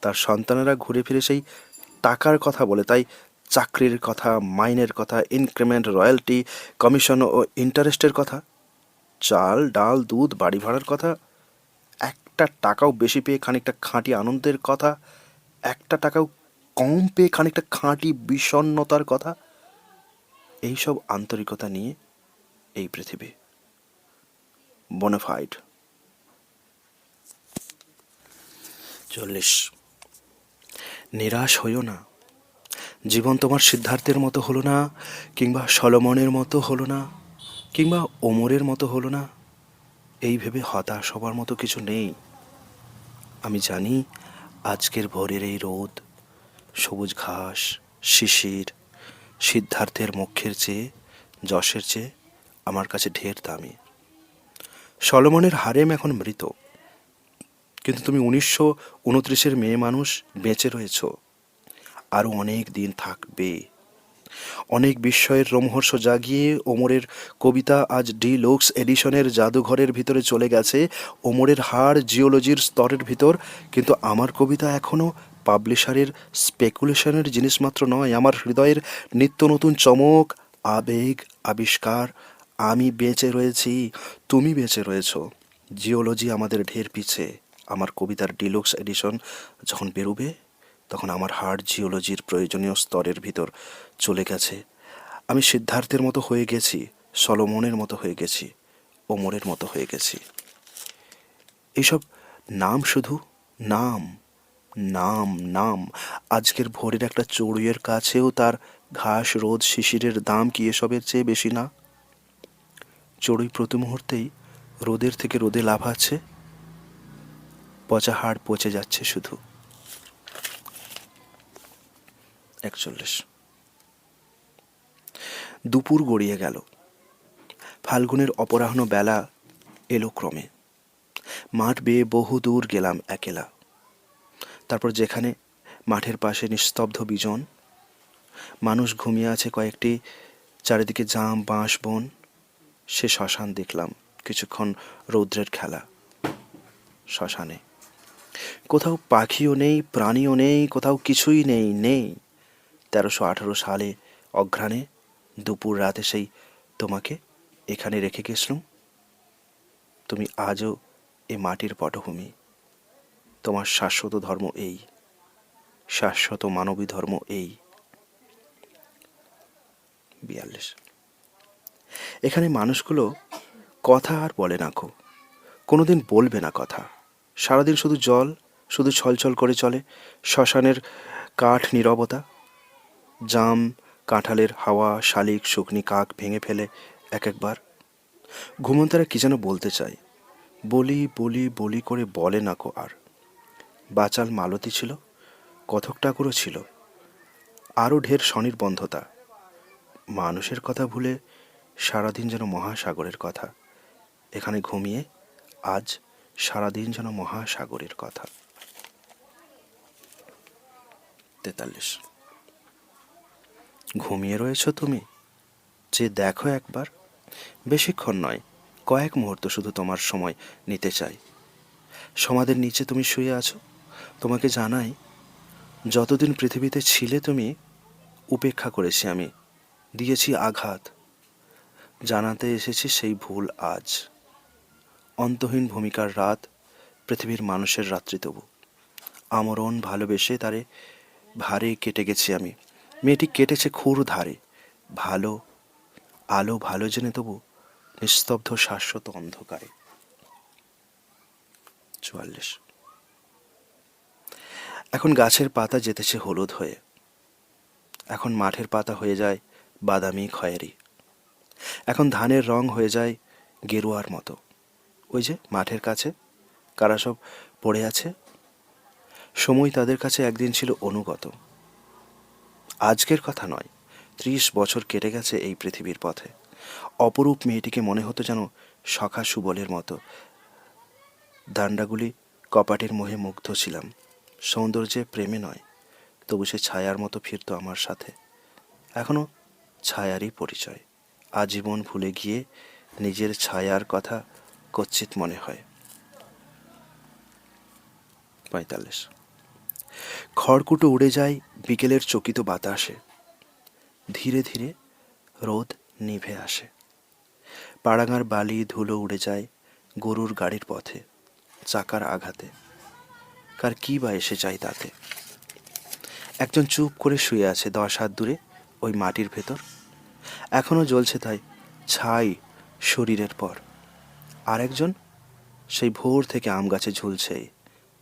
তার সন্তানেরা ঘুরে ফিরে সেই টাকার কথা বলে, তাই চাকরির কথা মাইনের কথা ইনক্রিমেন্ট রয়্যালটি কমিশন ও ইন্টারেস্টের কথা, চাল ডাল দুধ বাড়ি ভাড়ার কথা, একটা টাকাও বেশি পেয়ে খানিকটা খাঁটি আনন্দের কথা, একটা টাকাও কম পেয়ে খানিকটা খাঁটি বিষণ্ণতার কথা। এইসব আন্তরিকতা নিয়ে এই পৃথিবী বোনাফাইড। ৪০, নিরাশ হইও না। জীবন তোমার সিদ্ধার্থের মতো হলো না, কিংবা সলোমনের মতো হলো না, কিংবা ওমরের মতো হলো না। এই ভেবে হতাশ হবার মতো কিছু নেই। আমি জানি আজকের ভোরের এই রোদ, সবুজ ঘাস, শিশির সিদ্ধার্থের মুখের চেয়ে, যশের চেয়ে আমার কাছে ঢের দামি। সলোমনের হারেম এখন মৃত, কিন্তু তুমি 1929-এর মেয়ে মানুষ বেঁচে রয়েছ। আরও অনেক দিন থাকবে। অনেক বিস্ময়ের রোমহর্ষ জাগিয়ে ওমরের কবিতা আজ ডিলুক্স এডিশনের জাদুঘরের ভিতরে চলে গেছে, ওমরের হাড় জিওলজির স্তরের ভিতর। কিন্তু আমার কবিতা এখনও পাবলিশারের স্পেকুলেশনের জিনিসমাত্র নয়, আমার হৃদয়ের নিত্য নতুন চমক, আবেগ, আবিষ্কার। আমি বেঁচে রয়েছি, তুমি বেঁচে রয়েছ। জিওলজি আমাদের ঢের পিছে। আমার কবিতার ডিলুক্স এডিশন যখন বেরোবে, তখন আমার হার্ট জিওলজির প্রয়োজনীয় স্তরের ভিতর চলে গেছে। আমি সিদ্ধার্থের মতো হয়ে গেছি, সলোমনের মতো হয়ে গেছি, ওমরের মতো হয়ে গেছি। এইসব নাম, শুধু নাম, নাম, নাম। আজকের ভোরের একটা চড়ুইয়ের কাছেও তার ঘাস, রোদ, শিশিরের দাম কি এসবের চেয়ে বেশি না? চড়ুই প্রতি মুহূর্তেই রোদের থেকে রোদে লাফাচ্ছে, পচা হাড় পচে যাচ্ছে শুধু। 41। দুপুর গড়িয়ে গেল। ফাল্গুনের অপরাহ্ন বেলা এলো ক্রমে। মাঠ বেয়ে বহু দূর গেলাম একেলা। তারপর যেখানে মাঠের পাশে নিস্তব্ধ বিজন, মানুষ ঘুমিয়ে আছে কয়েকটি, চারিদিকে জাম, বাঁশ, বন, সে শ্মশান দেখলাম। কিছুক্ষণ রৌদ্রের খেলা শ্মশানে। কোথাও পাখিও নেই, প্রাণীও নেই, কোথাও কিছুই নেই। নেই 1318 সালে অঘ্রাণে দুপুর রাতে সেই তোমাকে এখানে রেখে গেছিলাম। তুমি আজও এ মাটির পটভূমি। তোমার শাশ্বত ধর্ম এই, শাশ্বত মানবী ধর্ম এই। 42। এখানে মানুষগুলো কথা আর বলে না কো, কোনোদিন বলবে না কথা। সারাদিন শুধু জল, শুধু ছলছল করে চলে। শ্মশানের কাঠ নীরবতা, জাম, কাঁঠালের হাওয়া, শালিক, শুকনি, কাক ভেঙে ফেলে এক একবার। ঘুমন্তরা কি যেন বলতে চায়, বলি বলি বলি করে বলে না কো আর। বাচাল মালতী ছিল, কথক ঠাকুরও ছিল, আরও ঢের স্বনির্বন্ধতা। মানুষের কথা ভুলে সারাদিন যেন মহাসাগরের কথা। এখানে ঘুমিয়ে আজ সারাদিন যেন মহাসাগরের কথা। 43। ঘুমিয়ে রয়েছ তুমি? যে দেখো একবার, বেশিক্ষণ নয়, কয়েক মুহূর্ত শুধু তোমার সময় নিতে চাই। সমাধির নিচে তুমি শুয়ে আছো। তোমাকে জানাই, যতদিন পৃথিবীতে ছিলে তুমি, উপেক্ষা করেছি আমি, দিয়েছি আঘাত। জানাতে এসেছি সেই ভুল আজ। অন্তহীন ভূমিকার রাত, পৃথিবীর মানুষের রাত্রি তবু। আমরণ ভালোবেসে তারে ভারে কেটে গেছি আমি। মেয়েটি কেটেছে খুর ধারে। ভালো আলো ভালো জেনে তবু নিস্তব্ধ শাশ্বত অন্ধকারে। 44। এখন গাছের পাতা যেতেছে হলুদ হয়ে, এখন মাঠের পাতা হয়ে যায় বাদামি খয়েরি, এখন ধানের রং হয়ে যায় গেরুয়ার মতো। ওই যে মাঠের কাছে কারা সব পড়ে আছে। সময় তাদের কাছে একদিন ছিল অনুগত। আজকের কথা নয়, 30 বছর কেটে গেছে এই পৃথিবীর পথে। অপরূপ মেয়েটিকে মনে হতো যেন সখা সুবলের মতো। দান্ডাগুলি কপাটের মোহে মুগ্ধ ছিলাম। সৌন্দর্যে প্রেমে নয়, তবু সে ছায়ার মতো ফিরত আমার সাথে। এখনো ছায়ারই পরিচয়। আজীবন ভুলে গিয়ে নিজের ছায়ার কথা কচ্ছিত মনে হয়। 45। খড়কুটো উড়ে যায় বিকেলের চকিত বাতাসে। ধীরে ধীরে রোদ নিভে আসে। পাড়াগাঁর বালি ধুলো উড়ে যায় গরুর গাড়ির পথে, চাকার আঘাতে। কার কি বা এসে যায় তাতে। একজন চুপ করে শুয়ে আছে 10 হাত দূরে ওই মাটির ভেতর। এখনো জ্বলছে তাই ছাই শরীরের পর। আর একজন সেই ভোর থেকে আম গাছে ঝুলছে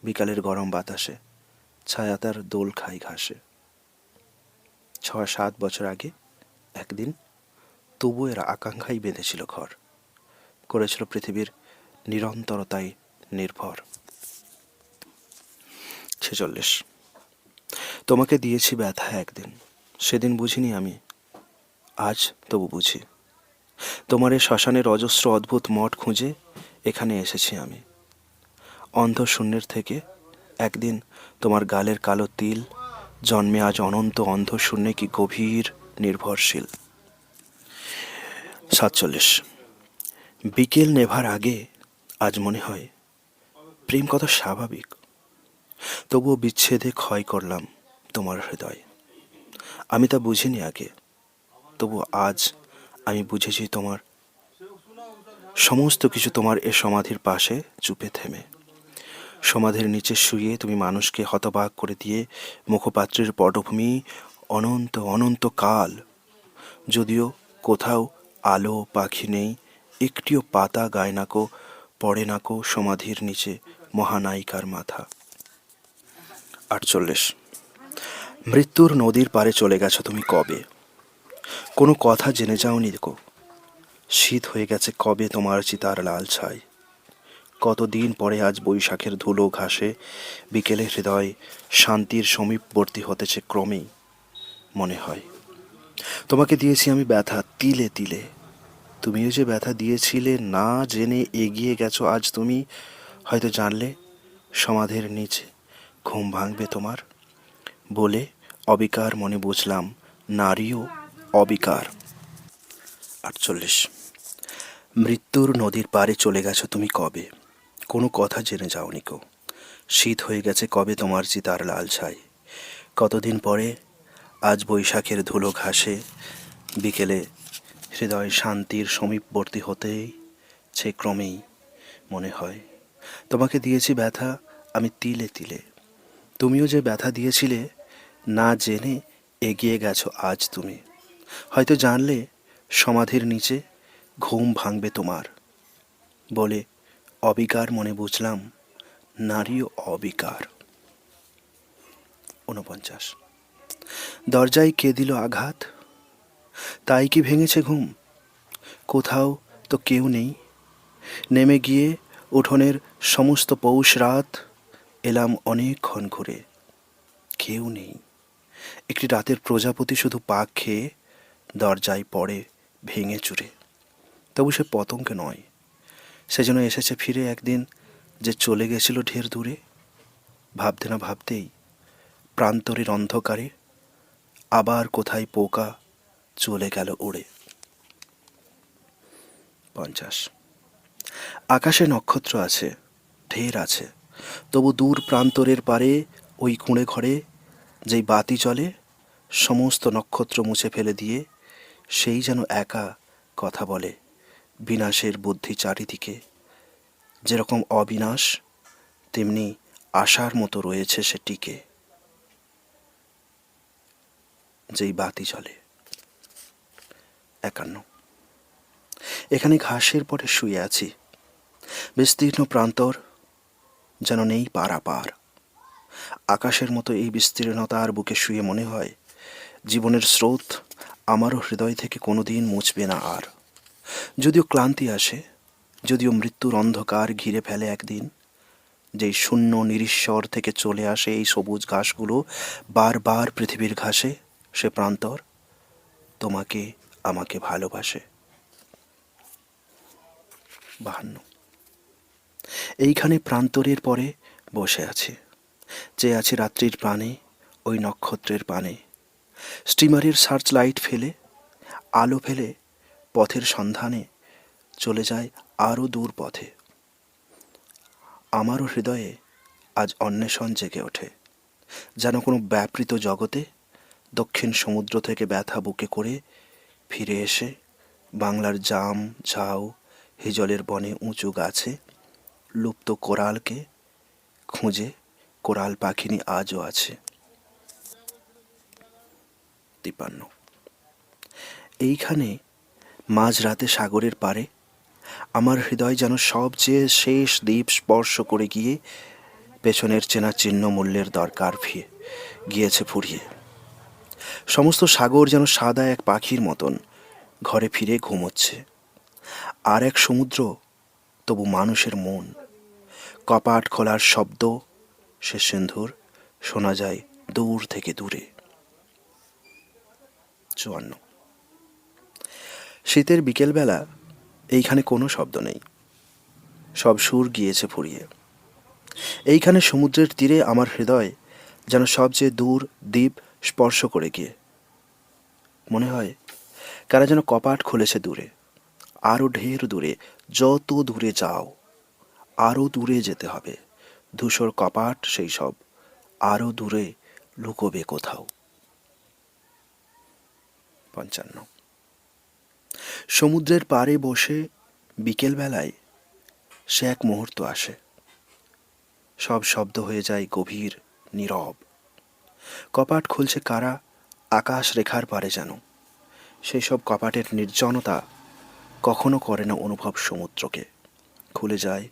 বিকালের গরম বাতাসে, ছায়া তার দোল খাই ঘাসে। 6-7 বছর আগে একদিন তবু এরা আকাঙ্ক্ষাই বেঁধেছিল ঘর, করেছিল পৃথিবীর নিরন্তরতায় নির্ভর। ছেচল্লিশ। তোমাকে দিয়েছি ব্যথা একদিন, সেদিন বুঝিনি আমি, আজ তবু বুঝি। তোমার এই শ্মশানের অজস্র অদ্ভুত মঠ খুঁজে এখানে এসেছি আমি। অন্ধ শূন্যের থেকে একদিন তোমার গালের কালো তিল জন্মে আজ অনন্ত অন্ধ শূন্যে কি গভীর নির্ভরশীল। 47। বিকেল নেভার আগে আজ মনে হয় প্রেম কত স্বাভাবিক, তবুও বিচ্ছেদে ক্ষয় করলাম তোমার হৃদয়। আমি তা বুঝিনি আগে, তবু আজ আমি বুঝেছি তোমার সমস্ত কিছু। তোমার এ সমাধির পাশে চুপে থেমে, সমাধির নিচে শুয়ে তুমি মানুষকে হতবাক করে দিয়ে মুখপাত্রের পটভূমি অনন্ত অনন্ত কাল। যদিও কোথাও আলো পাখি নেই, একটিও পাতা গায় নাকো, পড়ে নাকো সমাধির নিচে মহানায়িকার মাথা। 48। মৃত্যুর নদীর পাড়ে চলে গেছো তুমি কবে, কোনো কথা জেনে যাওনি গো। শীত হয়ে গেছে কবে তোমার চিতার লাল ছাই। কতদিন পরে আজ বৈশাখের ধুলো ঘাসে বিকেলে হৃদয় শান্তির সমীপবর্তী হতেছে ক্রমেই। মনে হয় তোমাকে দিয়েছি আমি ব্যথা তিলে তিলে, তুমিও যে ব্যথা দিয়েছিলে না জেনে এগিয়ে গেছো আজ তুমি। হয়তো জানলে সমাধির নিচে ঘুম ভাঙবে তোমার, বলে অবিকার মনে বুঝলাম নারীও অবিকার। 48। মৃত্যুর নদীর পাড়ে চলে গেছো তুমি কবে, কোনো কথা জেনে যাওনি কো। শীত হয়ে গেছে কবে তোমার চিতার লাল ছাই। কতদিন পরে আজ বৈশাখের ধুলো ঘাসে বিকেলে হৃদয় শান্তির সমীপবর্তী হতেই সে ক্রমেই। মনে হয় তোমাকে দিয়েছি ব্যথা আমি তিলে তিলে, তুমিও যে ব্যথা দিয়েছিলে না জেনে এগিয়ে গেছো আজ তুমি। হয়তো জানলে সমাধির নিচে ঘুম ভাঙবে তোমার, বলে অবিকার মনে বুঝলাম নারীও অবিকার। 49। দরজায় কে দিল আঘাত, তাই কি ভেঙেছে ঘুম। কোথাও তো কেউ নেই, নেমে গিয়ে উঠোনের সমস্ত পৌষ রাত এলাম অনেকক্ষণ ঘুরে, কেউ নেই। একটি রাতের প্রজাপতি শুধু পাক খেয়ে দরজায় পড়ে ভেঙে চুরে। তবু সে পতঙ্গে নয়, সে যেন এসেছে ফিরে একদিন যে চলে গেছিল ঢের দূরে। ভাবতে না ভাবতেই প্রান্তরের অন্ধকারে আবার কোথায় পোকা চলে গেল উড়ে। 50। আকাশে নক্ষত্র আছে ঢের আছে, তবু দূর প্রান্তরের পারে ওই কুঁড়ে ঘরে যেই বাতি চলে সমস্ত নক্ষত্র মুছে ফেলে দিয়ে সেই যেন একা কথা বলে। বিনাশের বুদ্ধি চারিদিকে, যেরকম অবিনাশ তেমনি আশার মতো রয়েছে সে টিকে, যেই বাতি জ্বলে। 51। এখানে ঘাসের পরে শুয়ে আছি, বিস্তীর্ণ প্রান্তর যেন নেই পারাপার। আকাশের মতো এই বিস্তীর্ণতার বুকে শুয়ে মনে হয় জীবনের স্রোত আমারও হৃদয় থেকে কোনোদিন মুছবে না আর। যদিও ক্লান্তি আসে, যদিও মৃত্যুর অন্ধকার ঘিরে ফেলে একদিন, যেই শূন্য নিরীশ্বর থেকে চলে আসে এই সবুজ ঘাসগুলো বারবার পৃথিবীর ঘাসে, সে প্রান্তর তোমাকে আমাকে ভালোবাসে। 52। এইখানে প্রান্তরের পরে বসে আছে, চেয়ে আছে রাত্রির প্রাণে ওই নক্ষত্রের পানে। স্টিমারের সার্চ লাইট ফেলে আলো ফেলে পথের সন্ধানে চলে যায় আরও দূর পথে। আমারও হৃদয়ে আজ অন্বেষণ জেগে ওঠে, যেন কোনো ব্যাপৃত জগতে দক্ষিণ সমুদ্র থেকে ব্যথা বুকে করে ফিরে এসে বাংলার জাম ঝাউ হিজলের বনে উঁচু গাছে লুপ্ত কোরালকে খুঁজে কোরাল পাখিনি আজও আছে। 53। এইখানে মাঝরাতে সাগরের পারে আমার হৃদয় যেন সবচেয়ে শেষ দ্বীপ স্পর্শ করে গিয়ে পেছনের চেনা চিহ্ন মূল্যের দরকার গিয়েছে ফুরিয়ে। সমস্ত সাগর যেন সাদা এক পাখির মতন ঘরে ফিরে ঘুমোচ্ছে। আর এক সমুদ্র তবু মানুষের মন, কপাট খোলার শব্দ সে সিন্ধুর শোনা যায় দূর থেকে দূরে। 54। শীতের বিকেলবেলা এইখানে কোনো শব্দ নেই, সব সুর গিয়েছে ফুরিয়ে। এইখানে সমুদ্রের তীরে আমার হৃদয় যেন সবচেয়ে দূর দ্বীপ স্পর্শ করে গিয়ে মনে হয় কারা যেন কপাট খুলেছে দূরে, আরও ঢের দূরে, যত দূরে যাও আরও দূরে যেতে হবে। ধূসর কপাট সেই সব আরও দূরে লুকোবে কোথাও। 55। সমুদ্রের পাড়ে বসে বিকেলবেলায় সে এক মুহূর্ত আসে, সব শব্দ হয়ে যায় গভীর নীরব। কপাট খুলছে কারা আকাশ রেখার পারে যেন, সেই সব কপাটের নির্জনতা কখনো করে না অনুভব সমুদ্রকে। খুলে যায়,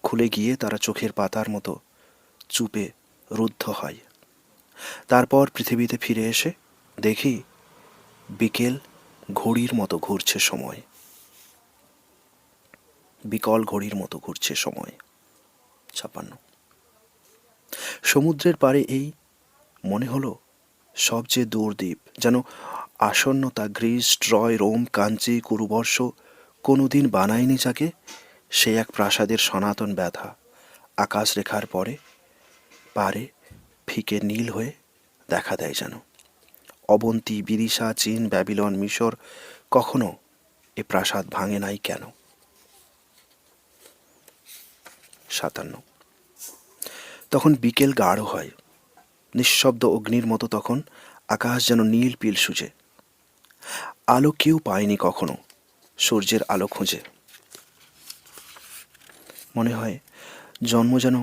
খুলে গিয়ে তারা চোখের পাতার মতো চুপে রুদ্ধ হয়। তারপর পৃথিবীতে ফিরে এসে দেখি বিকেল ঘড়ির মতো ঘুরছে সময়, বিকল ঘড়ির মতো ঘুরছে সময়। 56। সমুদ্রের পাড়ে এই মনে হলো সবচেয়ে দূর দ্বীপ, যেন আসন্নতা গ্রিস, ট্রয়, রোম, কাঞ্চি, কুরুবর্ষ কোনোদিন বানায়নি যাকে, সে এক প্রাসাদের সনাতন ব্যথা আকাশ রেখার পরে পারে ফিকে নীল হয়ে দেখা দেয় যেন। অবন্তী, বিদিশা, চীন, ব্যাবিলন, মিশর, কখনো এ প্রাসাদ ভাঙে নাই কেন। 57। তখন বিকেল গাঢ় হয়, নিঃশব্দ অগ্নির মতো তখন আকাশ যেন নীল পিল সুজে। আলো কেউ পায়নি কখনো, সূর্যের আলো খুঁজে। মনে হয় জন্ম যেন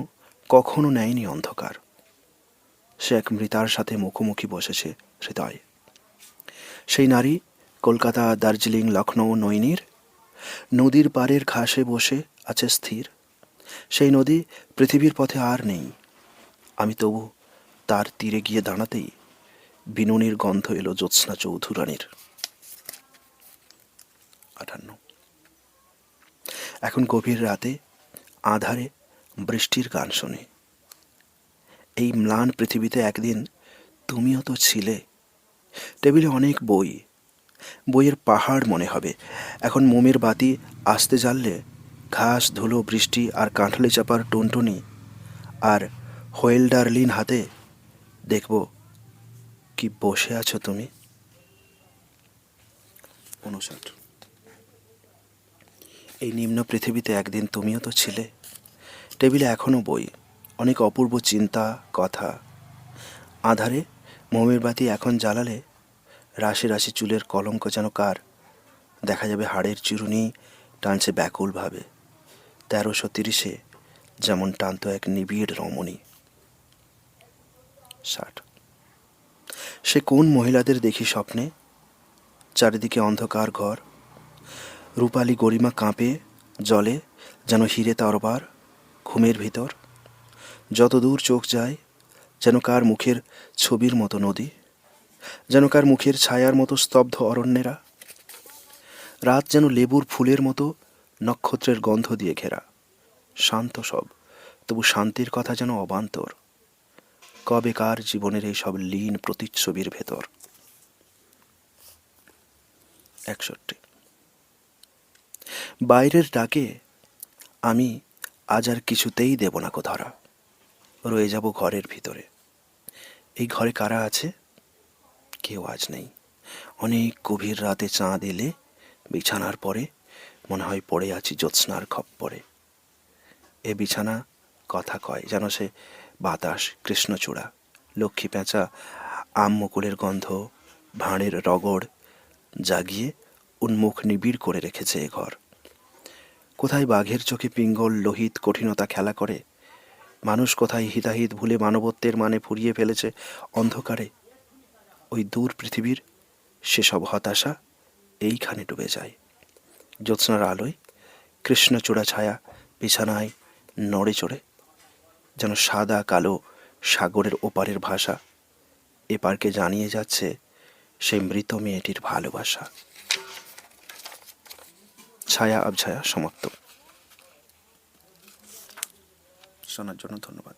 কখনো নেয়নি অন্ধকার, সে এক মৃতার সাথে মুখোমুখি বসেছে হৃদয়। সেই নারী কলকাতা, দার্জিলিং, লখনৌ, নৈনির নদীর পাড়ের ঘাসে বসে আছে স্থির। সেই নদী পৃথিবীর পথে আর নেই, আমি তবু তার তীরে গিয়ে দাঁড়াতেই বিনুনির গন্ধ এলো জ্যোৎস্না চৌধুরানীর। 58। এখন গভীর রাতে আধারে বৃষ্টির গান শুনে, এই ম্লান পৃথিবীতে একদিন তুমিও তো ছিলে। টেবিলে অনেক বই, বইয়ের পাহাড় মনে হবে। এখন মোমের বাতি আস্তে জ্বাললে ঘাস, ধুলো, বৃষ্টি আর কাঁঠালি চাপার টুনটুনি আর হোয়েলডারলিন হাতে দেখব কি বসে আছো তুমি। 59। এই নিম্ন পৃথিবীতে একদিন তুমিও তো ছিলে। টেবিলে এখনো বই, অনেক অপূর্ব চিন্তা, কথা। আধারে মোমের বাতি এখন জ্বালালে রাশি রাশি চুলের কলঙ্ক যেন কার, দেখা যাবে হাড়ের চিরুনি টানছে ব্যাকুলভাবে। 1330 যেমন টানত এক নিবিড় রমণী। 60। সে কোন মহিলাদের দেখি স্বপ্নে, চারিদিকে অন্ধকার ঘর, রূপালী গরিমা কাঁপে জলে যেন হিরে তরবার ঘুমের ভিতর। যত দূর চোখ যায় যেন কার মুখের ছবির মতো নদী, যেন কার মুখের ছায়ার মতো স্তব্ধ অরণ্যেরা। রাত যেন লেবুর ফুলের মতো নক্ষত্রের গন্ধ দিয়ে ঘেরা। শান্ত সব, তবু শান্তির কথা যেন অবান্তর। কবে কার জীবনের এই সব লীন প্রতিচ্ছবির ভেতর। 61। বাইরের ডাকে আমি আজ আর কিছুতেই দেব না কো ধরা, রয়ে যাব ঘরের ভিতরে। এই ঘরে কারা আছে, কেউ আজ নেই। অনেক গভীর রাতে চাঁদ এলে বিছানার পরে মনে হয় পড়ে আছি জ্যোৎস্নার খপ্পরে। এ বিছানা কথা কয় যেন সে বাতাস, কৃষ্ণচূড়া, লক্ষ্মী পেঁচা, আম মুকুলের গন্ধ, ভাঁড়ের রগড় জাগিয়ে উন্মুখ নিবিড় করে রেখেছে এ ঘর। কোথায় বাঘের চোখে পিঙ্গল লোহিত কঠিনতা খেলা করে, মানুষ কোথায় হিতাহিত ভুলে মানবত্বের মানে ফুরিয়ে ফেলেছে অন্ধকারে। ওই দূর পৃথিবীর সেসব হতাশা এইখানে ডুবে যায়। জ্যোৎস্নার আলোয় কৃষ্ণচূড়া ছায়া বিছানায় নড়ে চড়ে, যেন সাদা কালো সাগরের ওপারের ভাষা এপারকে জানিয়ে যাচ্ছে সেই মৃত মেয়েটির ভালোবাসা। ছায়া আবছায়া সমাপ্ত। শোনার জন্য ধন্যবাদ।